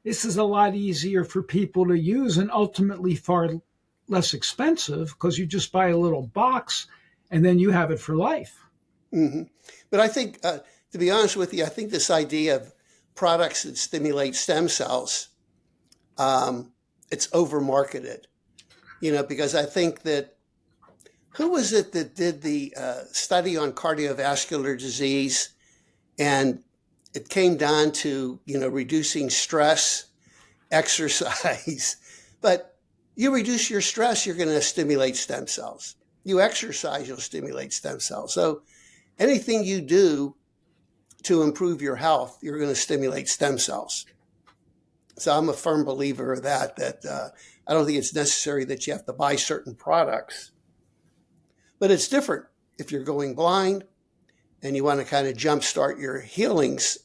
This is a lot easier for people to use and ultimately far less expensive because you just buy a little box and then you have it for life. Mm-hmm. But I think, to be honest with you, I think this idea of products that stimulate stem cells, it's over-marketed, because I think that, who was it that did the study on cardiovascular disease, and it came down to, reducing stress, exercise, but you reduce your stress, you're going to stimulate stem cells. You exercise, you'll stimulate stem cells. So anything you do to improve your health, you're going to stimulate stem cells. So I'm a firm believer of that I don't think it's necessary that you have to buy certain products. But it's different if you're going blind and you want to kind of jumpstart your healings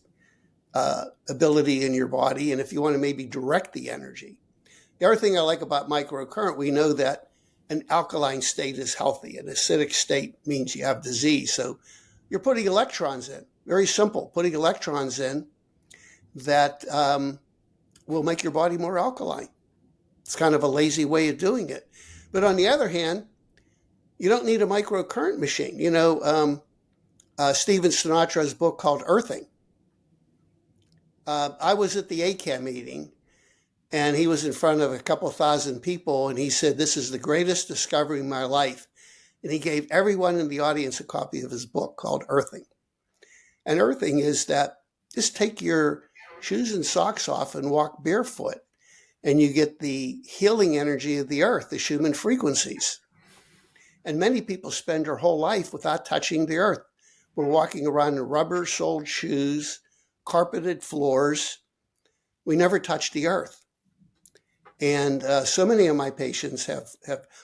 ability in your body, and if you want to maybe direct the energy. The other thing I like about microcurrent, we know that an alkaline state is healthy. An acidic state means you have disease. So you're putting electrons in. Very simple, putting electrons in that will make your body more alkaline. It's kind of a lazy way of doing it. But on the other hand, you don't need a microcurrent machine. Stephen Sinatra's book called Earthing. I was at the ACAM meeting, and he was in front of a couple thousand people, and he said, "This is the greatest discovery in my life." And he gave everyone in the audience a copy of his book called Earthing. And earthing is that just take your shoes and socks off and walk barefoot, and you get the healing energy of the earth, the Schumann frequencies. And many people spend their whole life without touching the earth. We're walking around in rubber-soled shoes, carpeted floors. We never touch the earth. And so many of my patients have.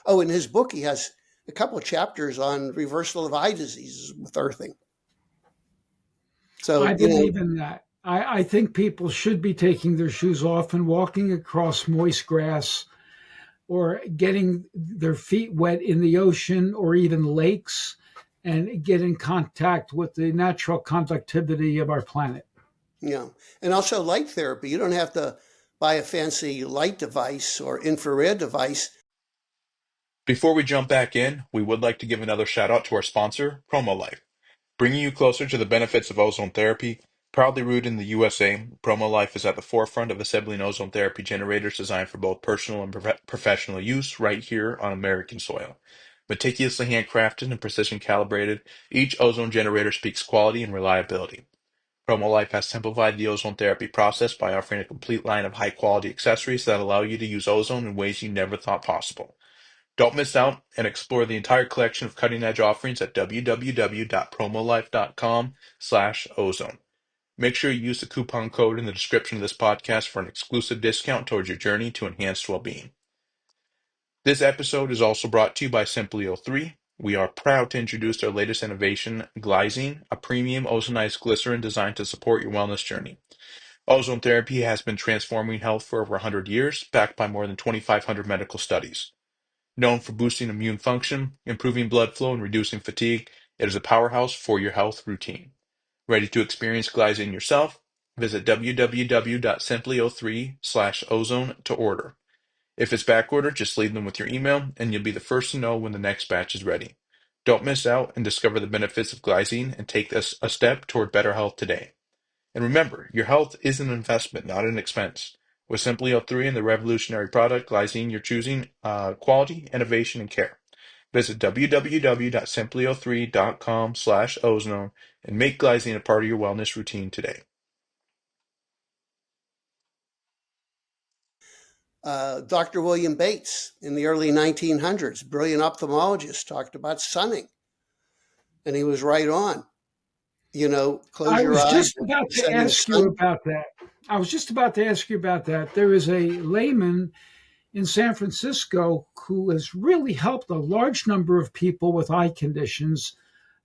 Oh, in his book, he has a couple of chapters on reversal of eye diseases with earthing. So I believe in that. I think people should be taking their shoes off and walking across moist grass or getting their feet wet in the ocean or even lakes and get in contact with the natural conductivity of our planet. Yeah. And also light therapy. You don't have to buy a fancy light device or infrared device. Before we jump back in, we would like to give another shout out to our sponsor, PROMOLIFE. Bringing you closer to the benefits of ozone therapy, proudly rooted in the USA, PROMOLIFE is at the forefront of assembling ozone therapy generators designed for both personal and professional use right here on American soil. Meticulously handcrafted and precision calibrated, each ozone generator speaks quality and reliability. PromoLife has simplified the ozone therapy process by offering a complete line of high-quality accessories that allow you to use ozone in ways you never thought possible. Don't miss out and explore the entire collection of cutting-edge offerings at www.promolife.com/ozone. Make sure you use the coupon code in the description of this podcast for an exclusive discount towards your journey to enhanced well-being. This episode is also brought to you by Simply 03. We are proud to introduce our latest innovation, Glycine, a premium ozonized glycerin designed to support your wellness journey. Ozone therapy has been transforming health for over 100 years, backed by more than 2,500 medical studies. Known for boosting immune function, improving blood flow, and reducing fatigue, it is a powerhouse for your health routine. Ready to experience Glycine yourself? Visit www.simply03/ozone to order. If it's backordered, just leave them with your email, and you'll be the first to know when the next batch is ready. Don't miss out and discover the benefits of Glycine and take this a step toward better health today. And remember, your health is an investment, not an expense. With Simply 03 and the revolutionary product, Glycine, you're choosing quality, innovation, and care. Visit www.simply03.com/ozone and make Glycine a part of your wellness routine today. Dr. William Bates in the early 1900s, brilliant ophthalmologist, talked about sunning. And he was right on. Close I your was eyes. just about to ask you about that. There is a layman in San Francisco who has really helped a large number of people with eye conditions.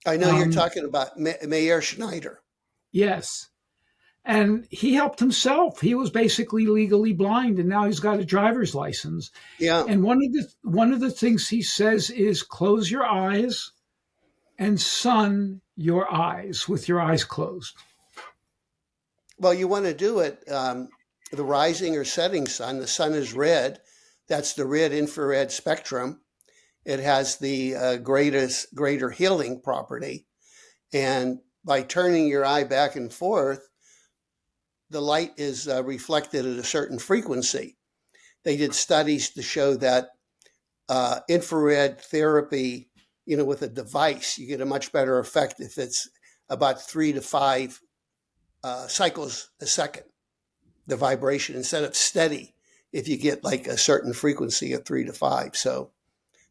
I know you're talking about Mayer Schneider. Yes. And he helped himself. He was basically legally blind, and now he's got a driver's license. Yeah. And one of the things he says is close your eyes and sun your eyes with your eyes closed. Well, you want to do it the rising or setting sun. The sun is red. That's the red infrared spectrum. It has the greater healing property. And by turning your eye back and forth, the light is reflected at a certain frequency. They did studies to show that infrared therapy, with a device, you get a much better effect if it's about 3 to 5 cycles a second, the vibration, instead of steady if you get like a certain frequency of 3 to 5. So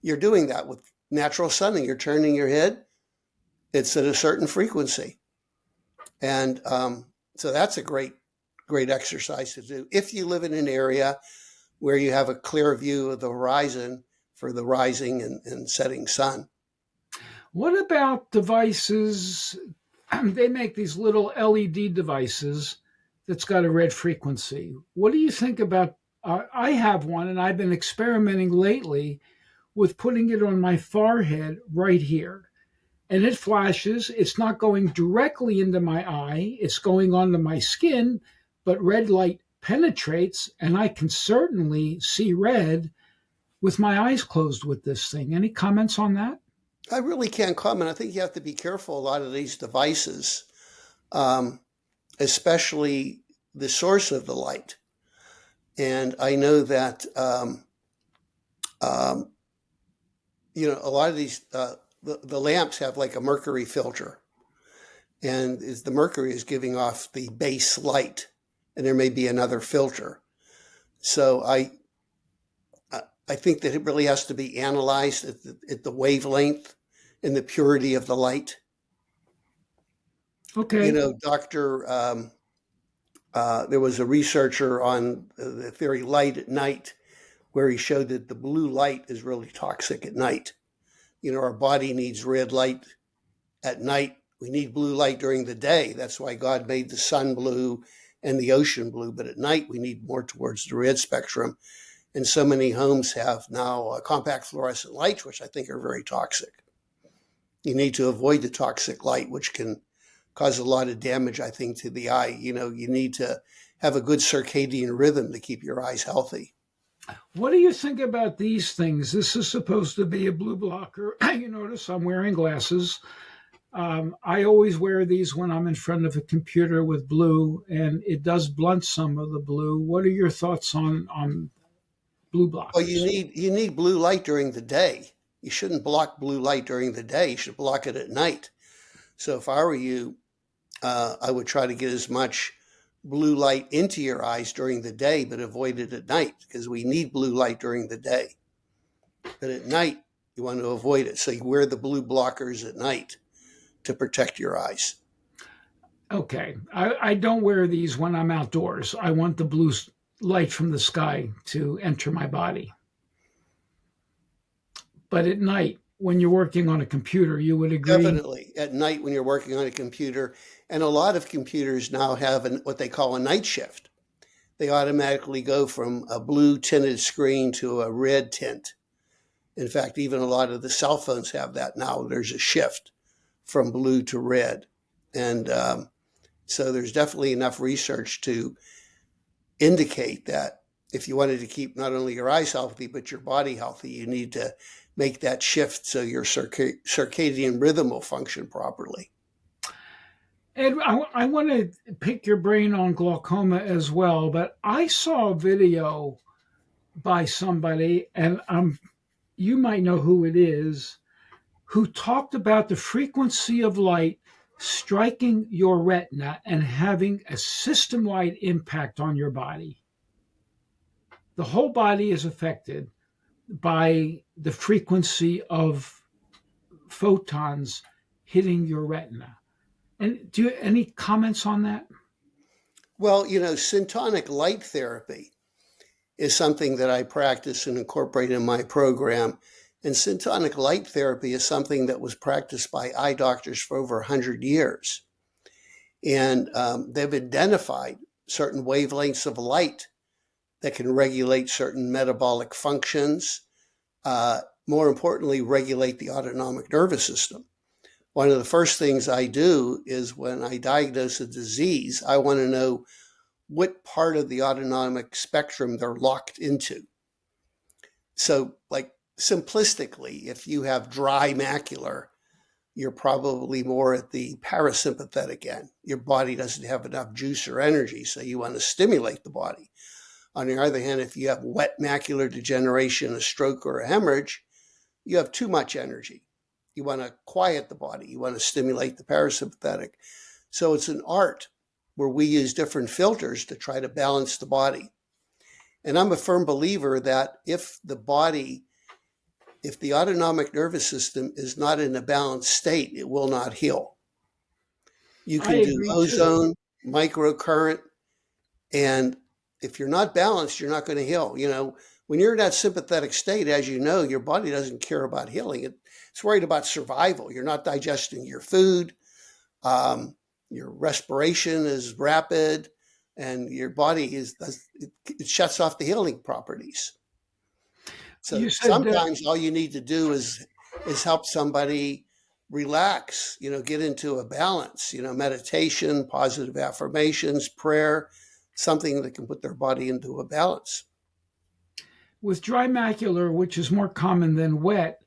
you're doing that with natural sunning. You're turning your head, it's at a certain frequency. And so that's a great exercise to do if you live in an area where you have a clear view of the horizon for the rising and setting sun. What about devices? They make these little LED devices that's got a red frequency. What do you think about? I have one, and I've been experimenting lately with putting it on my forehead right here. And it flashes. It's not going directly into my eye. It's going onto my skin, but red light penetrates, and I can certainly see red with my eyes closed with this thing. Any comments on that? I really can't comment. I think you have to be careful. A lot of these devices, especially the source of the light. And I know that, a lot of these, the lamps have like a mercury filter. And the mercury is giving off the base light. And there may be another filter. So I think that it really has to be analyzed at the wavelength and the purity of the light. Okay. There was a researcher on the theory light at night where he showed that the blue light is really toxic at night. Our body needs red light at night We need blue light during the day. That's why God made the sun blue and the ocean blue. But at night, we need more towards the red spectrum. And so many homes have now compact fluorescent lights, which I think are very toxic. You need to avoid the toxic light, which can cause a lot of damage, I think, to the eye. You need to have a good circadian rhythm to keep your eyes healthy. What do you think about these things? This is supposed to be a blue blocker. You notice I'm wearing glasses. I always wear these when I'm in front of a computer with blue, and it does blunt some of the blue. What are your thoughts on blue blockers? Well, you need blue light during the day. You shouldn't block blue light during the day. You should block it at night. So if I were you, I would try to get as much blue light into your eyes during the day, but avoid it at night, because we need blue light during the day. But at night, you want to avoid it. So you wear the blue blockers at night to protect your eyes. Okay. I don't wear these when I'm outdoors. I want the blue light from the sky to enter my body. But at night, when you're working on a computer, you would agree? Definitely. At night when you're working on a computer. And a lot of computers now have what they call a night shift. They automatically go from a blue tinted screen to a red tint. In fact, even a lot of the cell phones have that now. There's a shift from blue to red. And so there's definitely enough research to indicate that if you wanted to keep not only your eyes healthy, but your body healthy, you need to make that shift so your circadian rhythm will function properly. Ed, I want to pick your brain on glaucoma as well, but I saw a video by somebody, and you might know who it is, who talked about the frequency of light striking your retina and having a system-wide impact on your body. The whole body is affected by the frequency of photons hitting your retina. And do you any comments on that? Well, syntonic light therapy is something that I practice and incorporate in my program. And syntonic light therapy is something that was practiced by eye doctors for over 100 years. And they've identified certain wavelengths of light that can regulate certain metabolic functions, more importantly, regulate the autonomic nervous system. One of the first things I do is when I diagnose a disease, I want to know what part of the autonomic spectrum they're locked into. So, like simplistically, if you have dry macular, you're probably more at the parasympathetic end. Your body doesn't have enough juice or energy, so you want to stimulate the body. On the other hand, if you have wet macular degeneration, a stroke, or a hemorrhage, you have too much energy. You want to quiet the body. You want to stimulate the parasympathetic. So it's an art where we use different filters to try to balance the body. And I'm a firm believer that if the autonomic nervous system is not in a balanced state, it will not heal. You can do ozone, microcurrent, and if you're not balanced, you're not going to heal. When you're in that sympathetic state, as you know, your body doesn't care about healing. It's worried about survival. You're not digesting your food. Your respiration is rapid, and your body it shuts off the healing properties. So sometimes all you need to do is help somebody relax, get into a balance, meditation, positive affirmations, prayer, something that can put their body into a balance. With dry macular, which is more common than wet,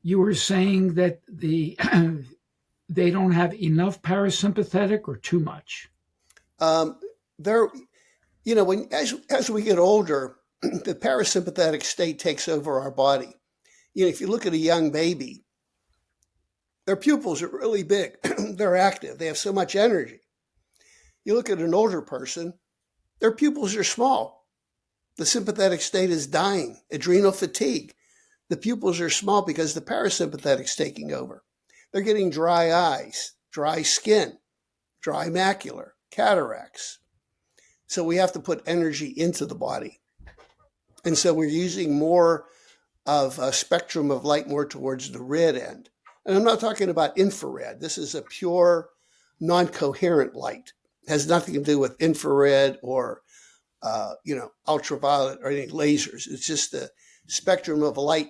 you were saying that they don't have enough parasympathetic or too much? As we get older, the parasympathetic state takes over our body. If you look at a young baby, their pupils are really big. They're active. They have so much energy. You look at an older person, their pupils are small. The sympathetic state is dying, adrenal fatigue. The pupils are small because the parasympathetic is taking over. They're getting dry eyes, dry skin, dry macular, cataracts. So we have to put energy into the body. And so we're using more of a spectrum of light more towards the red end. And I'm not talking about infrared. This is a pure, non-coherent light. It has nothing to do with infrared or ultraviolet or any lasers. It's just a spectrum of light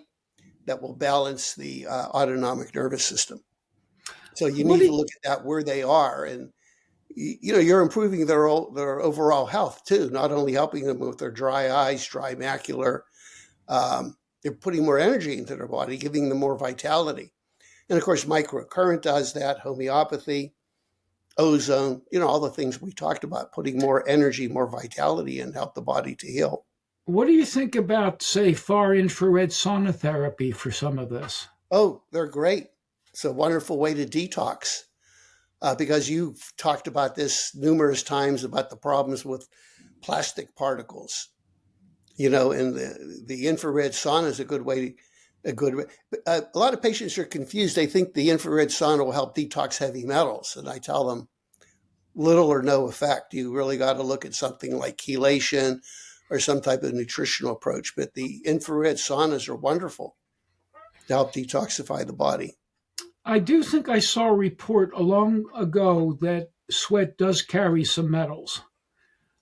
that will balance the autonomic nervous system. So you need to look at that where they are, and you're improving their overall health too. Not only helping them with their dry eyes, dry macular, they're putting more energy into their body, giving them more vitality. And of course, microcurrent does that. Homeopathy, ozone, all the things we talked about, putting more energy, more vitality, and help the body to heal. What do you think about, say, far infrared sonotherapy for some of this? Oh, they're great. It's a wonderful way to detox because you've talked about this numerous times about the problems with plastic particles, and the infrared sauna is a good way. A lot of patients are confused. They think the infrared sauna will help detox heavy metals. And I tell them little or no effect. You really got to look at something like chelation or some type of nutritional approach. But the infrared saunas are wonderful to help detoxify the body. I do think I saw a report long ago that sweat does carry some metals.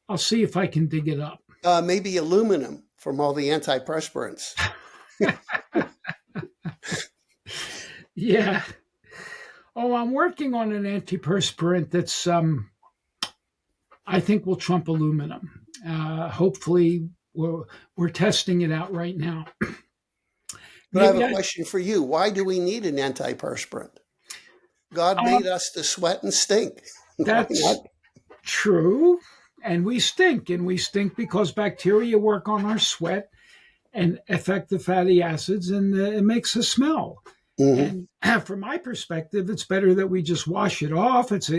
I'll see if I can dig it up. Maybe aluminum from all the antiperspirants. Yeah. Oh, I'm working on an antiperspirant that's, I think will trump aluminum. Hopefully we're testing it out right now. But I have a question for you. Why do we need an antiperspirant? God made us to sweat and stink. That's true. And we stink because bacteria work on our sweat and affect the fatty acids, and it makes us smell. Mm-hmm. And from my perspective, it's better that we just wash it off. It's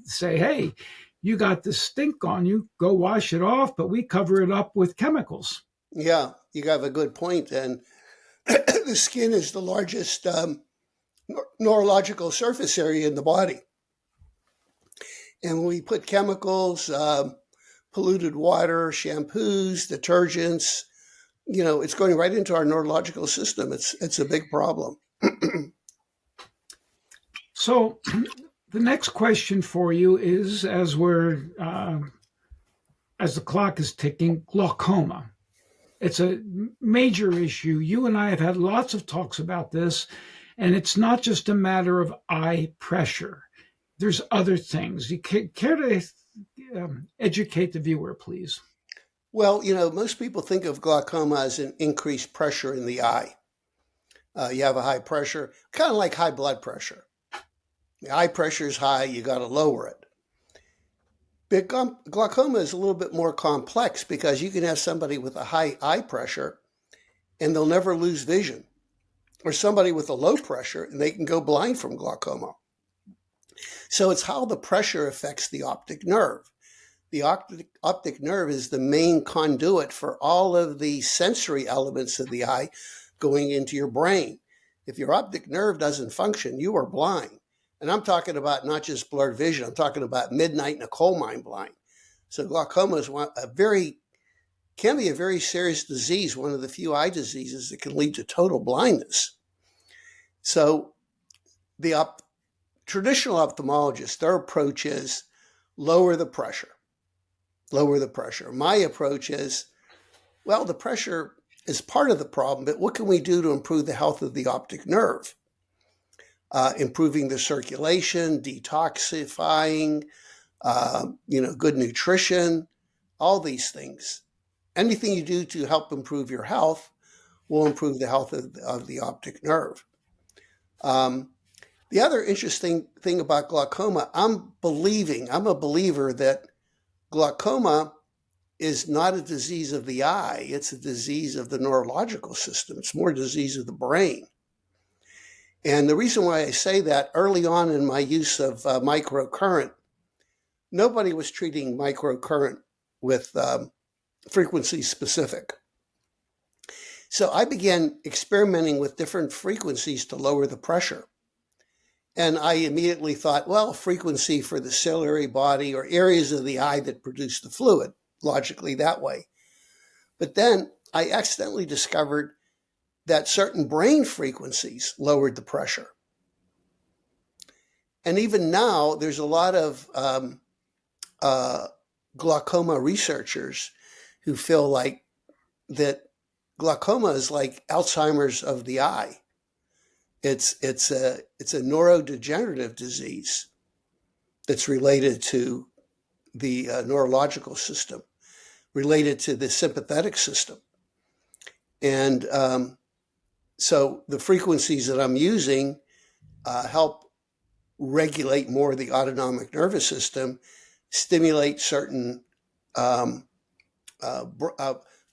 say, hey, you got this stink on you, go wash it off, but we cover it up with chemicals. Yeah, you have a good point. And the skin is the largest neurological surface area in the body. And when we put chemicals, polluted water, shampoos, detergents, it's going right into our neurological system. It's a big problem. So the next question for you is, as the clock is ticking, glaucoma. It's a major issue. You and I have had lots of talks about this, and it's not just a matter of eye pressure. There's other things. You care to educate the viewer, please? Well, most people think of glaucoma as an increased pressure in the eye. You have a high pressure, kind of like high blood pressure. The eye pressure is high, you got to lower it. But glaucoma is a little bit more complex because you can have somebody with a high eye pressure and they'll never lose vision, or somebody with a low pressure and they can go blind from glaucoma. So it's how the pressure affects the optic nerve. The optic nerve is the main conduit for all of the sensory elements of the eye going into your brain. If your optic nerve doesn't function, you are blind. And I'm talking about not just blurred vision, I'm talking about midnight in a coal mine blind. So glaucoma is can be a very serious disease, one of the few eye diseases that can lead to total blindness. So the traditional ophthalmologist, their approach is lower the pressure. Lower the pressure. My approach is, well, the pressure is part of the problem, but what can we do to improve the health of the optic nerve? Improving the circulation, detoxifying, good nutrition, all these things. Anything you do to help improve your health will improve the health of the optic nerve. The other interesting thing about glaucoma, I'm a believer that glaucoma is not a disease of the eye. It's a disease of the neurological system. It's more a disease of the brain. And the reason why I say that, early on in my use of microcurrent, nobody was treating microcurrent with frequency specific. So I began experimenting with different frequencies to lower the pressure. And I immediately thought, well, frequency for the ciliary body or areas of the eye that produce the fluid, logically that way. But then I accidentally discovered that certain brain frequencies lowered the pressure. And even now, there's a lot of glaucoma researchers who feel like that glaucoma is like Alzheimer's of the eye. It's a neurodegenerative disease that's related to the neurological system, related to the sympathetic system. And so the frequencies that I'm using help regulate more of the autonomic nervous system, stimulate certain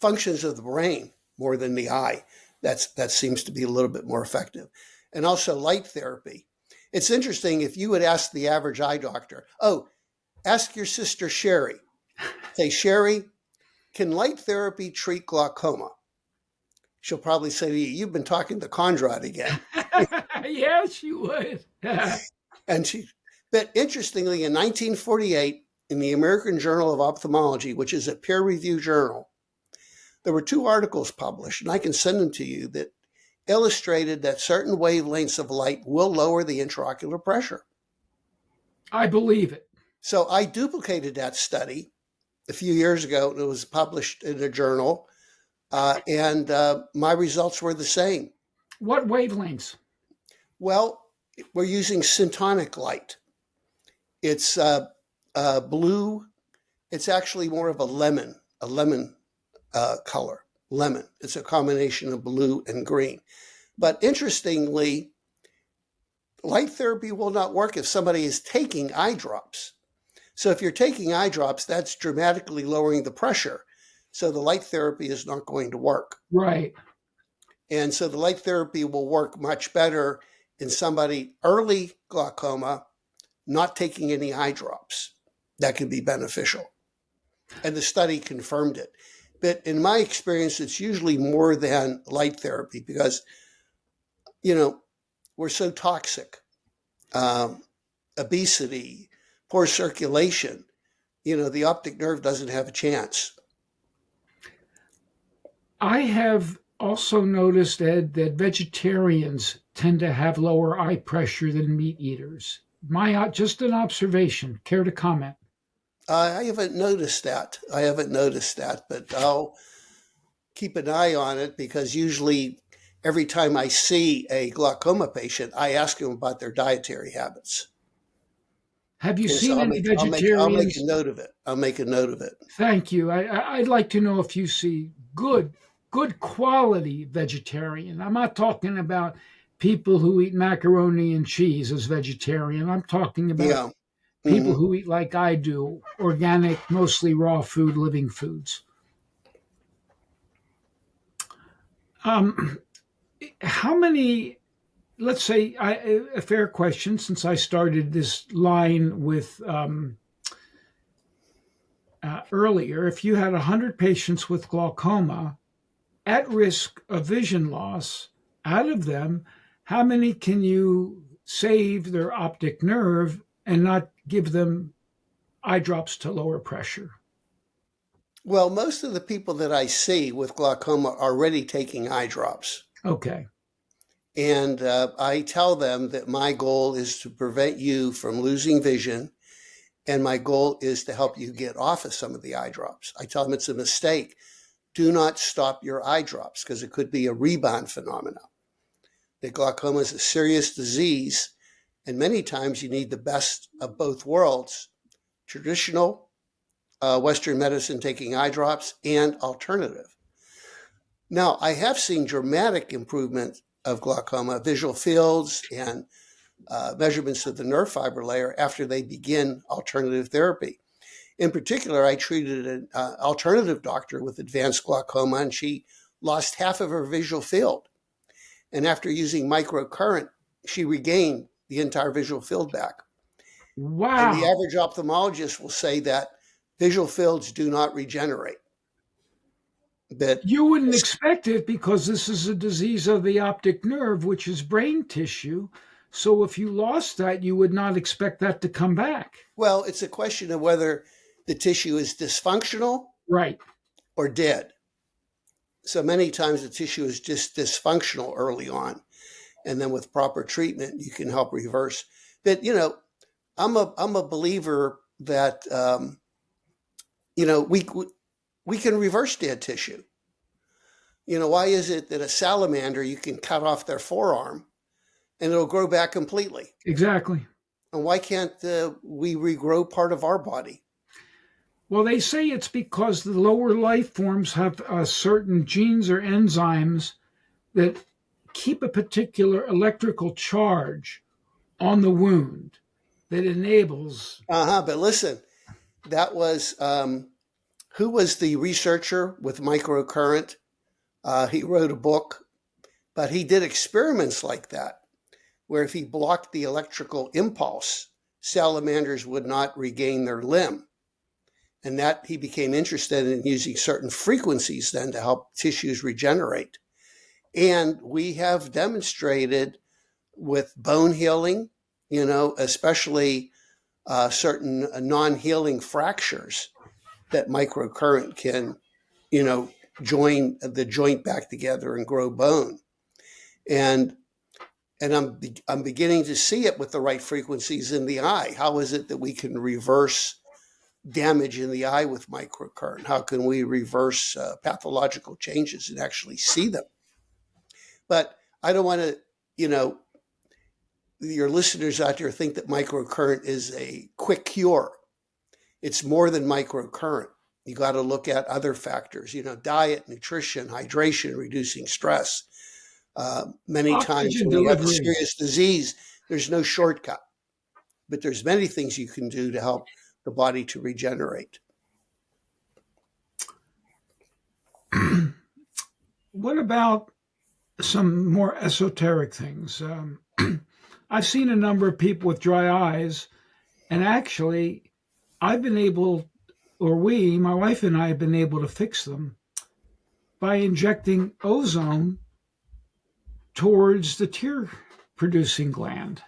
functions of the brain more than the eye. That seems to be a little bit more effective. And also light therapy. It's interesting, if you would ask the average eye doctor, ask your sister Sherry. Say, Sherry, can light therapy treat glaucoma? She'll probably say to you, you've been talking to Kondrot again. Yeah, she would. But interestingly, in 1948, in the American Journal of Ophthalmology, which is a peer-reviewed journal, there were 2 articles published, and I can send them to you, that illustrated that certain wavelengths of light will lower the intraocular pressure. I believe it. So I duplicated that study a few years ago, and it was published in a journal, and my results were the same. What wavelengths? Well, we're using syntonic light. It's blue. It's actually more of a lemon color. Lemon. It's a combination of blue and green. But interestingly, light therapy will not work if somebody is taking eye drops. So if you're taking eye drops, that's dramatically lowering the pressure. So the light therapy is not going to work. Right. And so the light therapy will work much better in somebody early glaucoma, not taking any eye drops. That can be beneficial. And the study confirmed it. But in my experience, it's usually more than light therapy because, we're so toxic. Obesity, poor circulation, the optic nerve doesn't have a chance. I have also noticed, Ed, that vegetarians tend to have lower eye pressure than meat eaters. Just an observation. Care to comment? I haven't noticed that. But I'll keep an eye on it because usually every time I see a glaucoma patient, I ask them about their dietary habits. Have you seen any vegetarians? I'll make a note of it. Thank you. I'd like to know if you see good quality vegetarian. I'm not talking about people who eat macaroni and cheese as vegetarian. I'm talking about people who eat like I do, organic, mostly raw food, living foods. How many, let's say, a fair question, since I started this line with earlier, if you had 100 patients with glaucoma at risk of vision loss, out of them, how many can you save their optic nerve and not give them eye drops to lower pressure? Well, most of the people that I see with glaucoma are already taking eye drops. Okay. And I tell them that my goal is to prevent you from losing vision, and my goal is to help you get off of some of the eye drops. I tell them it's a mistake. Do not stop your eye drops because it could be a rebound phenomenon. That glaucoma is a serious disease, and many times you need the best of both worlds, traditional Western medicine taking eye drops and alternative. Now, I have seen dramatic improvement of glaucoma, visual fields and measurements of the nerve fiber layer after they begin alternative therapy. In particular, I treated an alternative doctor with advanced glaucoma, and she lost half of her visual field. And after using microcurrent, she regained the entire visual field back. Wow. And the average ophthalmologist will say that visual fields do not regenerate. But you wouldn't expect it because this is a disease of the optic nerve, which is brain tissue. So if you lost that, you would not expect that to come back. Well, it's a question of whether the tissue is dysfunctional, right, or dead. So many times the tissue is just dysfunctional early on. And then with proper treatment, you can help reverse. But I'm a believer that we can reverse dead tissue. Why is it that a salamander, you can cut off their forearm and it'll grow back completely? Exactly. And why can't we regrow part of our body? Well, they say it's because the lower life forms have certain genes or enzymes that keep a particular electrical charge on the wound that enables. But listen, that was who was the researcher with microcurrent? He wrote a book, but he did experiments like that, where if he blocked the electrical impulse, salamanders would not regain their limb. And that he became interested in using certain frequencies then to help tissues regenerate. And we have demonstrated with bone healing, especially certain non-healing fractures, that microcurrent can, join the joint back together and grow bone. And I'm beginning to see it with the right frequencies in the eye. How is it that we can reverse damage in the eye with microcurrent? How can we reverse pathological changes and actually see them? But I don't want to, your listeners out there think that microcurrent is a quick cure. It's more than microcurrent. You got to look at other factors, diet, nutrition, hydration, reducing stress. Many times when you have a serious disease, there's no shortcut. But there's many things you can do to help the body to regenerate. What about some more esoteric things? I've seen a number of people with dry eyes, and actually I've been able, my wife and I have been able to fix them by injecting ozone towards the tear-producing gland.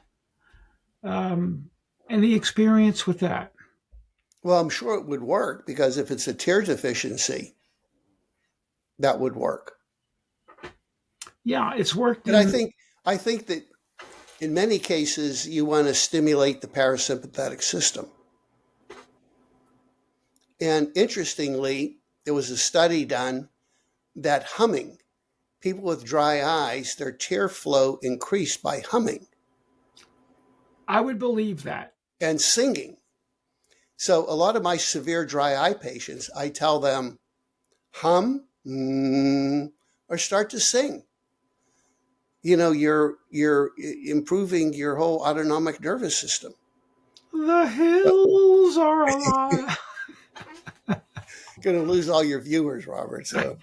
Any experience with that? Well, I'm sure it would work, because if it's a tear deficiency, that would work. Yeah, it's worked. But I think that in many cases, you want to stimulate the parasympathetic system. And interestingly, there was a study done that humming, people with dry eyes, their tear flow increased by humming. I would believe that. And singing. So a lot of my severe dry eye patients, I tell them, hum, or start to sing. You're improving your whole autonomic nervous system. The hills are alive. Going to lose all your viewers, Robert. So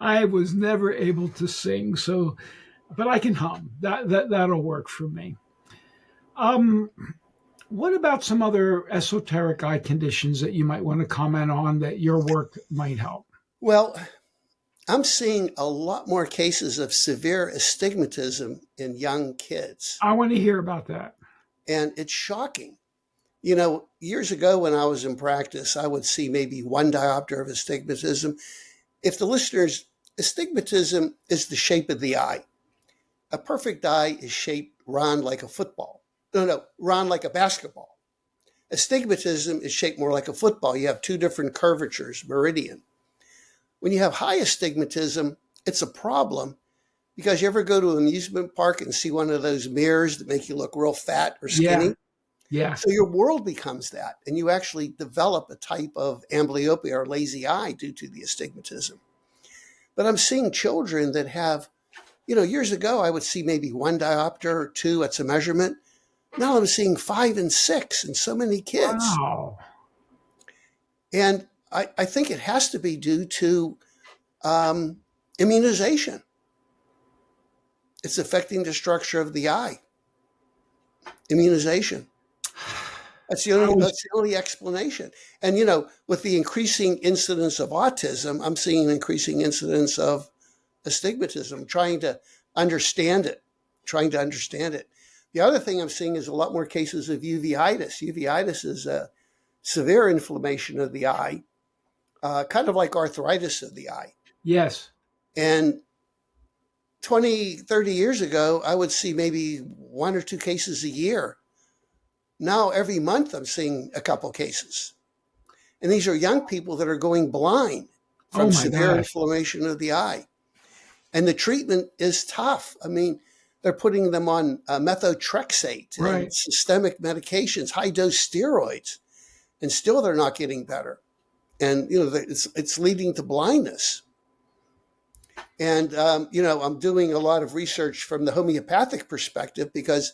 I was never able to sing, but I can hum. That'll work for me. What about some other esoteric eye conditions that you might want to comment on that your work might help? Well, I'm seeing a lot more cases of severe astigmatism in young kids. I want to hear about that. And it's shocking. Years ago when I was in practice, I would see maybe one diopter of astigmatism. If the listeners, astigmatism is the shape of the eye. A perfect eye is shaped round like a football. No, round like a basketball. Astigmatism is shaped more like a football. You have two different curvatures, meridian. When you have high astigmatism, it's a problem, because you ever go to an amusement park and see one of those mirrors that make you look real fat or skinny? Yeah. So your world becomes that, and you actually develop a type of amblyopia or lazy eye due to the astigmatism. But I'm seeing children that have, years ago I would see maybe one diopter or two. That's a measurement. Now I'm seeing 5 and 6 in so many kids. Wow. And I think it has to be due to immunization. It's affecting the structure of the eye. Immunization. That's the only explanation. And, with the increasing incidence of autism, I'm seeing an increasing incidence of astigmatism, trying to understand it. The other thing I'm seeing is a lot more cases of uveitis. Uveitis is a severe inflammation of the eye, kind of like arthritis of the eye. Yes. And 20, 30 years ago, I would see maybe 1 or 2 cases a year. Now, every month, I'm seeing a couple cases. And these are young people that are going blind Oh from my severe gosh. inflammation of the eye. And the treatment is tough. I mean, they're putting them on methotrexate and Right. systemic medications, high dose steroids, and still they're not getting better. And it's leading to blindness. And I'm doing a lot of research from the homeopathic perspective because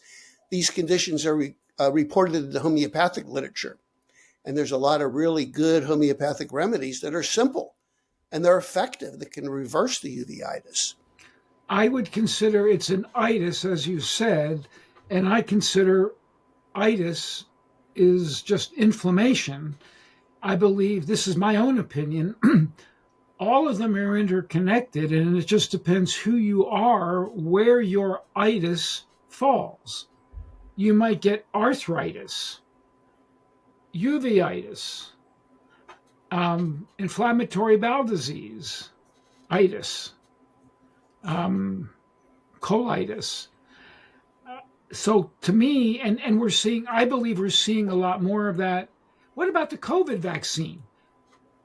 these conditions are reported in the homeopathic literature. And there's a lot of really good homeopathic remedies that are simple and they're effective that can reverse the uveitis. I would consider it's an itis, as you said, and I consider itis is just inflammation. I believe, this is my own opinion, all of them are interconnected, and it just depends who you are, where your itis falls. You might get arthritis, uveitis, inflammatory bowel disease, itis, colitis. So to me, and I believe we're seeing a lot more of that. What about the COVID vaccine?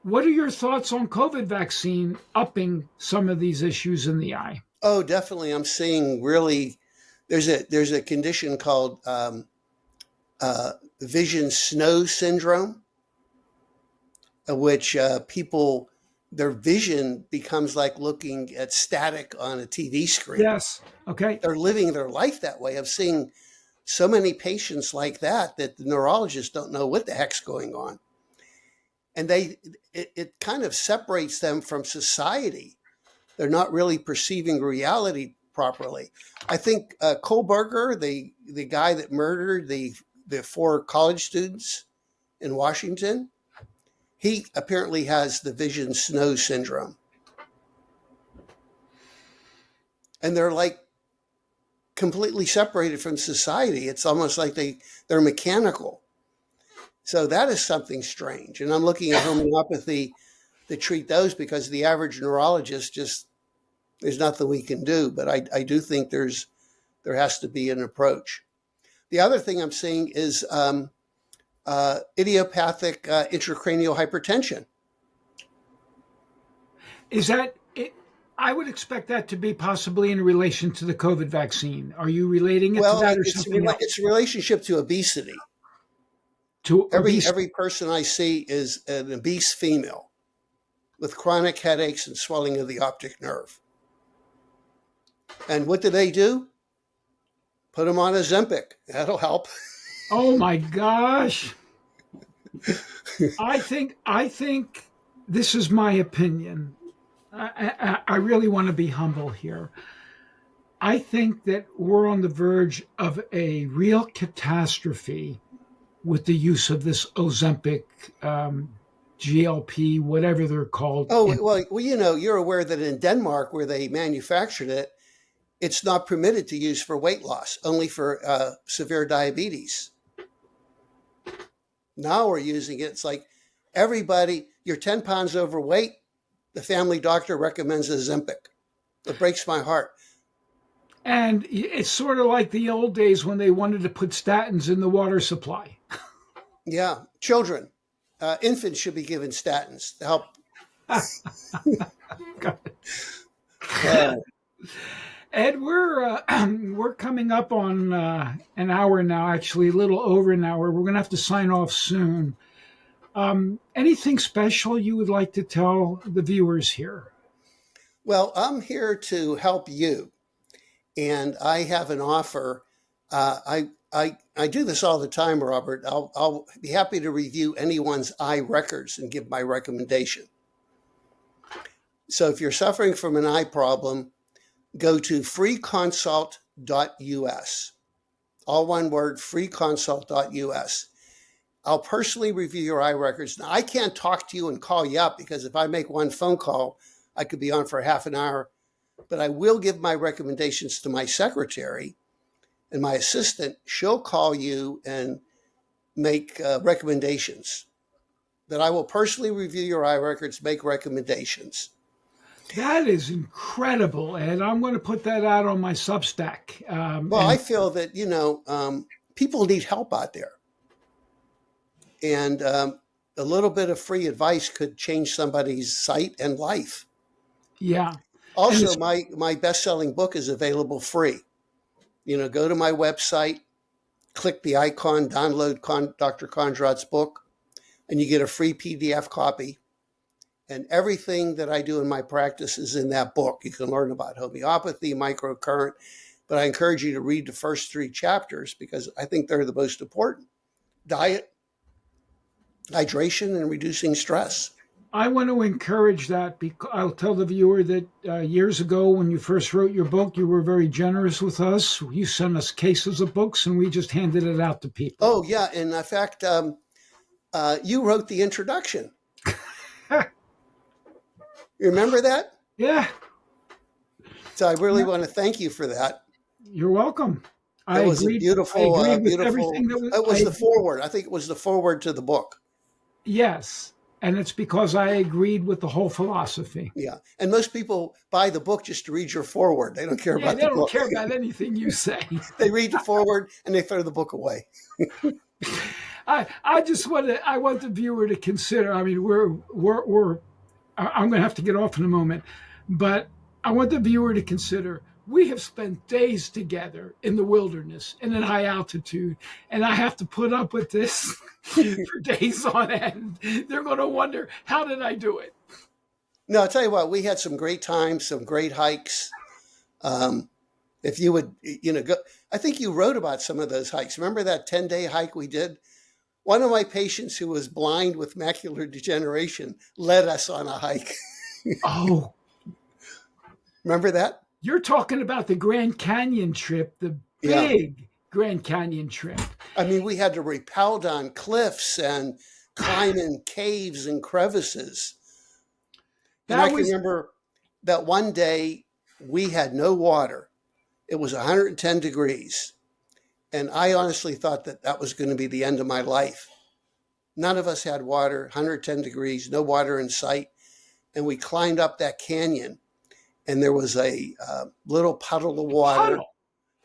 What are your thoughts on COVID vaccine upping some of these issues in the eye? Oh, definitely. I'm seeing really, there's a condition called vision snow syndrome, which people, their vision becomes like looking at static on a TV screen. Yes. Okay. They're living their life that way. I'm seeing so many patients like that the neurologists don't know what the heck's going on. And it kind of separates them from society. They're not really perceiving reality properly. I think Kohlberger, the guy that murdered the 4 college students in Washington, he apparently has the vision snow syndrome. And they're like completely separated from society. It's almost like they're mechanical. So that is something strange. And I'm looking at homeopathy to treat those because the average neurologist there's nothing we can do. But I do think there has to be an approach. The other thing I'm seeing is idiopathic intracranial hypertension. Is that it? I would expect that to be possibly in relation to the COVID vaccine. Are you relating it to that or something else? It's a relationship to obesity. Every person I see is an obese female with chronic headaches and swelling of the optic nerve. And what do? Put them on Ozempic. That'll help. Oh my gosh. I think this is my opinion. I really want to be humble here. I think that we're on the verge of a real catastrophe with the use of this Ozempic, GLP, whatever they're called. Oh, well, you're aware that in Denmark, where they manufactured it, it's not permitted to use for weight loss, only for severe diabetes. Now we're using it. It's like everybody, you're 10 pounds overweight, the family doctor recommends Ozempic. It breaks my heart. And it's sort of like the old days when they wanted to put statins in the water supply. Yeah, children, infants should be given statins to help. Ed, we're coming up on an hour now, actually a little over an hour. We're going to have to sign off soon. Anything special you would like to tell the viewers here? Well, I'm here to help you, and I have an offer. I do this all the time, Robert. I'll be happy to review anyone's eye records and give my recommendation. So if you're suffering from an eye problem, go to freeconsult.us. All one word, freeconsult.us. I'll personally review your eye records. Now, I can't talk to you and call you up because if I make one phone call, I could be on for half an hour. But I will give my recommendations to my secretary and my assistant. She'll call you and make recommendations. That I will personally review your eye records, make recommendations. That is incredible, and I'm going to put that out on my Substack. Well, I feel that, people need help out there. And a little bit of free advice could change somebody's sight and life. Yeah. Also, my best-selling book is available free. Go to my website, click the icon, download Dr. Kondrot's book, and you get a free PDF copy. And everything that I do in my practice is in that book. You can learn about homeopathy, microcurrent, but I encourage you to read the first 3 chapters because I think they're the most important. Diet, hydration, and reducing stress. I want to encourage that because I'll tell the viewer that years ago when you first wrote your book, you were very generous with us. You sent us cases of books and we just handed it out to people. Oh, yeah. And in fact, you wrote the introduction. You remember that? Yeah. So I really want to thank you for that. You're welcome. It was agreed, a beautiful, beautiful. Everything it was the foreword. I think it was the foreword to the book. Yes. And it's because I agreed with the whole philosophy. Yeah. And most people buy the book just to read your foreword. They don't care about the book. They don't care about anything you say. They read the foreword and they throw the book away. I want the viewer to consider. I mean, I'm going to have to get off in a moment, but I want the viewer to consider we have spent days together in the wilderness and at high altitude, and I have to put up with this for days on end. They're going to wonder, how did I do it? No, I'll tell you what, we had some great times, some great hikes. If you would, go, I think you wrote about some of those hikes. Remember that 10-day hike we did? One of my patients who was blind with macular degeneration led us on a hike. Oh. Remember that? You're talking about the Grand Canyon trip, the big Grand Canyon trip. I mean, we had to rappel down cliffs and climb in caves and crevices. And I can remember that one day we had no water. It was 110 degrees. And I honestly thought that that was going to be the end of my life. None of us had water, 110 degrees, no water in sight. And we climbed up that canyon. And there was a little puddle of water,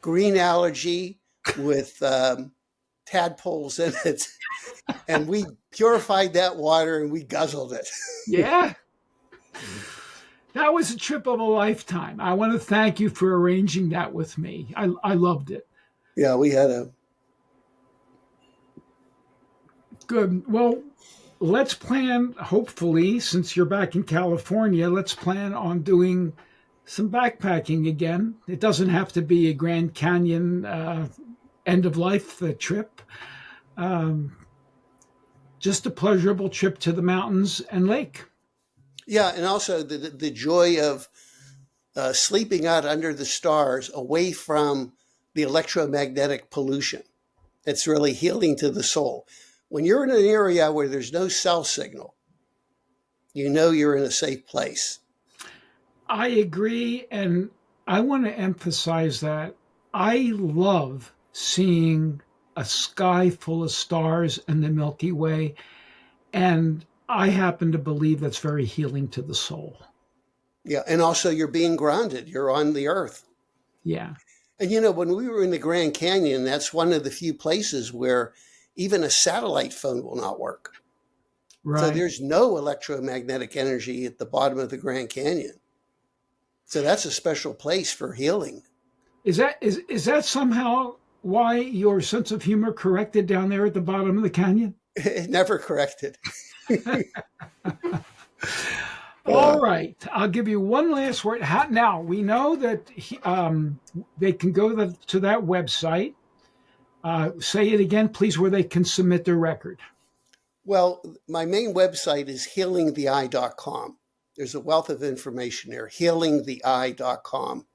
green algae with tadpoles in it. And we purified that water and we guzzled it. Yeah. That was a trip of a lifetime. I want to thank you for arranging that with me. I loved it. Yeah, we had a... Good. Well, let's plan, hopefully, since you're back in California, let's plan on doing some backpacking again. It doesn't have to be a Grand Canyon end-of-life trip. Just a pleasurable trip to the mountains and lake. Yeah, and also the joy of sleeping out under the stars away from the electromagnetic pollution. It's really healing to the soul. When you're in an area where there's no cell signal, you know you're in a safe place. I agree, and I want to emphasize that I love seeing a sky full of stars and the Milky Way, and I happen to believe that's very healing to the soul. Yeah, and also you're being grounded. You're on the earth. Yeah. And when we were in the Grand Canyon, that's one of the few places where even a satellite phone will not work. Right. So there's no electromagnetic energy at the bottom of the Grand Canyon. So that's a special place for healing. Is that somehow why your sense of humor corrected down there at the bottom of the canyon? It never corrected. All right. I'll give you one last word. Now, we know that they can go to that website. Say it again, please, where they can submit their record. Well, my main website is healingtheeye.com. There's a wealth of information there, healingtheeye.com.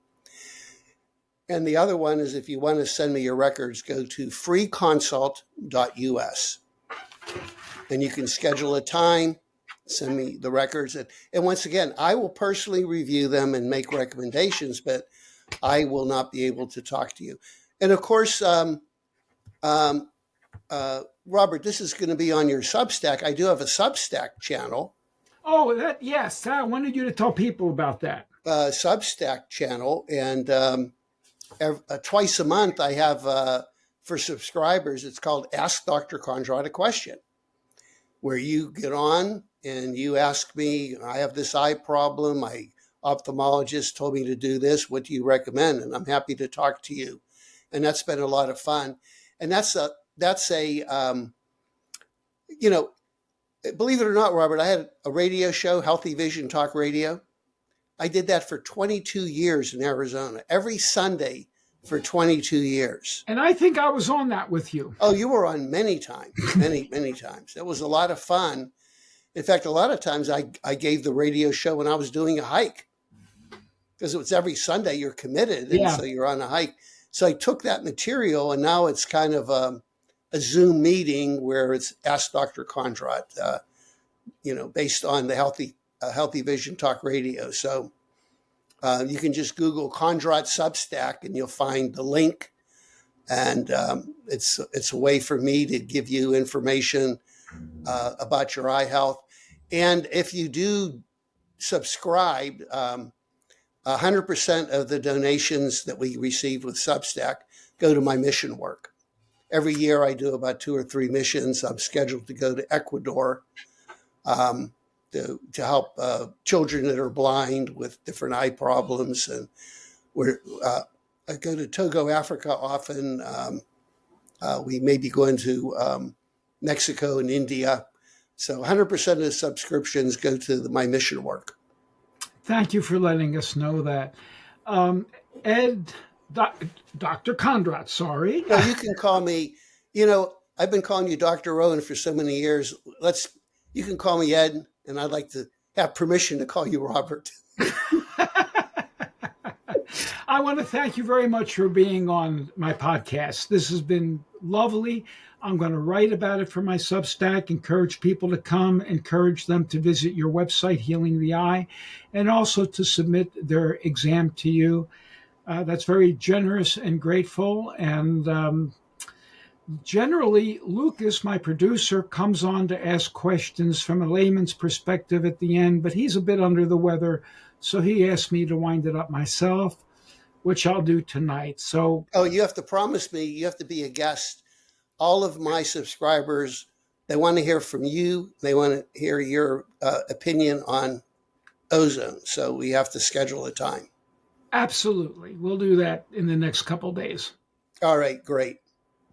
And the other one is if you want to send me your records, go to freeconsult.us. And you can schedule a time, send me the records. And once again, I will personally review them and make recommendations, but I will not be able to talk to you. And of course, Robert, this is going to be on your Substack. I do have a Substack channel. Oh, yes. I wanted you to tell people about that. Substack channel, and twice a month I have for subscribers. It's called Ask Dr. Kondrot a Question, where you get on and you ask me, I have this eye problem. My ophthalmologist told me to do this. What do you recommend? And I'm happy to talk to you. And that's been a lot of fun. And that's a you know, believe it or not, Robert, I had a radio show, Healthy Vision Talk Radio. I did that for 22 years in Arizona, every Sunday for 22 years. And I think I was on that with you. Oh, you were on many times, many times. It was a lot of fun. In fact, a lot of times I gave the radio show when I was doing a hike, because it was every Sunday you're committed, and so you're on a hike. So I took that material, and now it's kind of a Zoom meeting where it's Ask Dr. Kondrot, based on the Healthy Vision Talk Radio. So you can just Google Kondrot Substack, and you'll find the link. And it's a way for me to give you information about your eye health. And if you do subscribe, 100% of the donations that we receive with Substack go to my mission work. Every year I do about 2 or 3 missions. I'm scheduled to go to Ecuador to help children that are blind with different eye problems. And I go to Togo, Africa often. We may be going to Mexico and India. So 100% of the subscriptions go to my mission work. Thank you for letting us know that. Dr. Kondrot, sorry. No, you can call me, I've been calling you Dr. Rowen for so many years. You can call me Ed, and I'd like to have permission to call you Robert. I want to thank you very much for being on my podcast. This has been lovely. I'm going to write about it for my Substack, encourage people to come, encourage them to visit your website, Healing the Eye, and also to submit their exam to you. That's very generous and grateful. And generally, Lucas, my producer, comes on to ask questions from a layman's perspective at the end, but he's a bit under the weather, so he asked me to wind it up myself, which I'll do tonight. So, you have to promise me you have to be a guest. All of my subscribers, they want to hear from you. They want to hear your opinion on ozone. So we have to schedule a time. Absolutely. We'll do that in the next couple days. All right, great.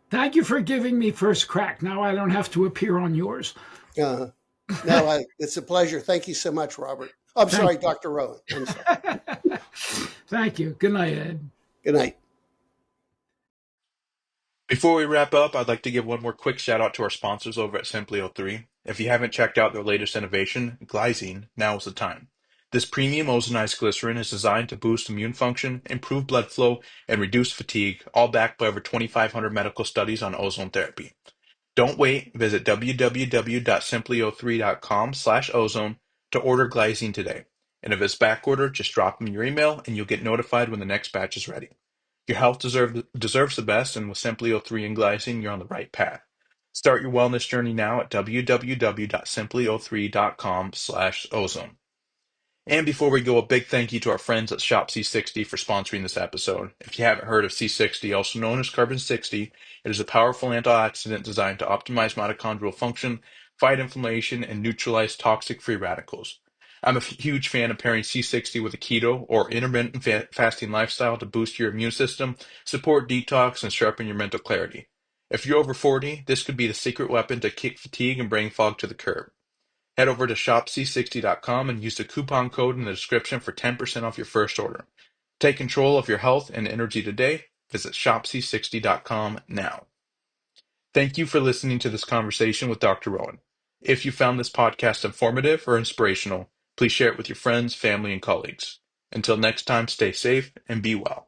Thank you for giving me first crack. Now I don't have to appear on yours. No, it's a pleasure. Thank you so much, Robert. I'm sorry, Dr. Rowen. I'm sorry. Thank you. Good night, Ed. Good night. Before we wrap up, I'd like to give one more quick shout out to our sponsors over at Simply 03. If you haven't checked out their latest innovation, glycine, now is the time. This premium ozonized glycerin is designed to boost immune function, improve blood flow, and reduce fatigue, all backed by over 2,500 medical studies on ozone therapy. Don't wait. Visit www.simply03.com/ozone to order glycine today. And if it's back ordered, just drop them your email and you'll get notified when the next batch is ready. Your health deserves the best, and with Simply 03 and glycine, you're on the right path. Start your wellness journey now at www.simply03.com/ozone. And before we go, a big thank you to our friends at Shop C60 for sponsoring this episode. If you haven't heard of C60, also known as Carbon 60, it is a powerful antioxidant designed to optimize mitochondrial function, fight inflammation, and neutralize toxic free radicals. I'm a huge fan of pairing C60 with a keto or intermittent fasting lifestyle to boost your immune system, support detox, and sharpen your mental clarity. If you're over 40, this could be the secret weapon to kick fatigue and brain fog to the curb. Head over to shopc60.com and use the coupon code in the description for 10% off your first order. Take control of your health and energy today. Visit shopc60.com now. Thank you for listening to this conversation with Dr. Rowen. If you found this podcast informative or inspirational, please share it with your friends, family, and colleagues. Until next time, stay safe and be well.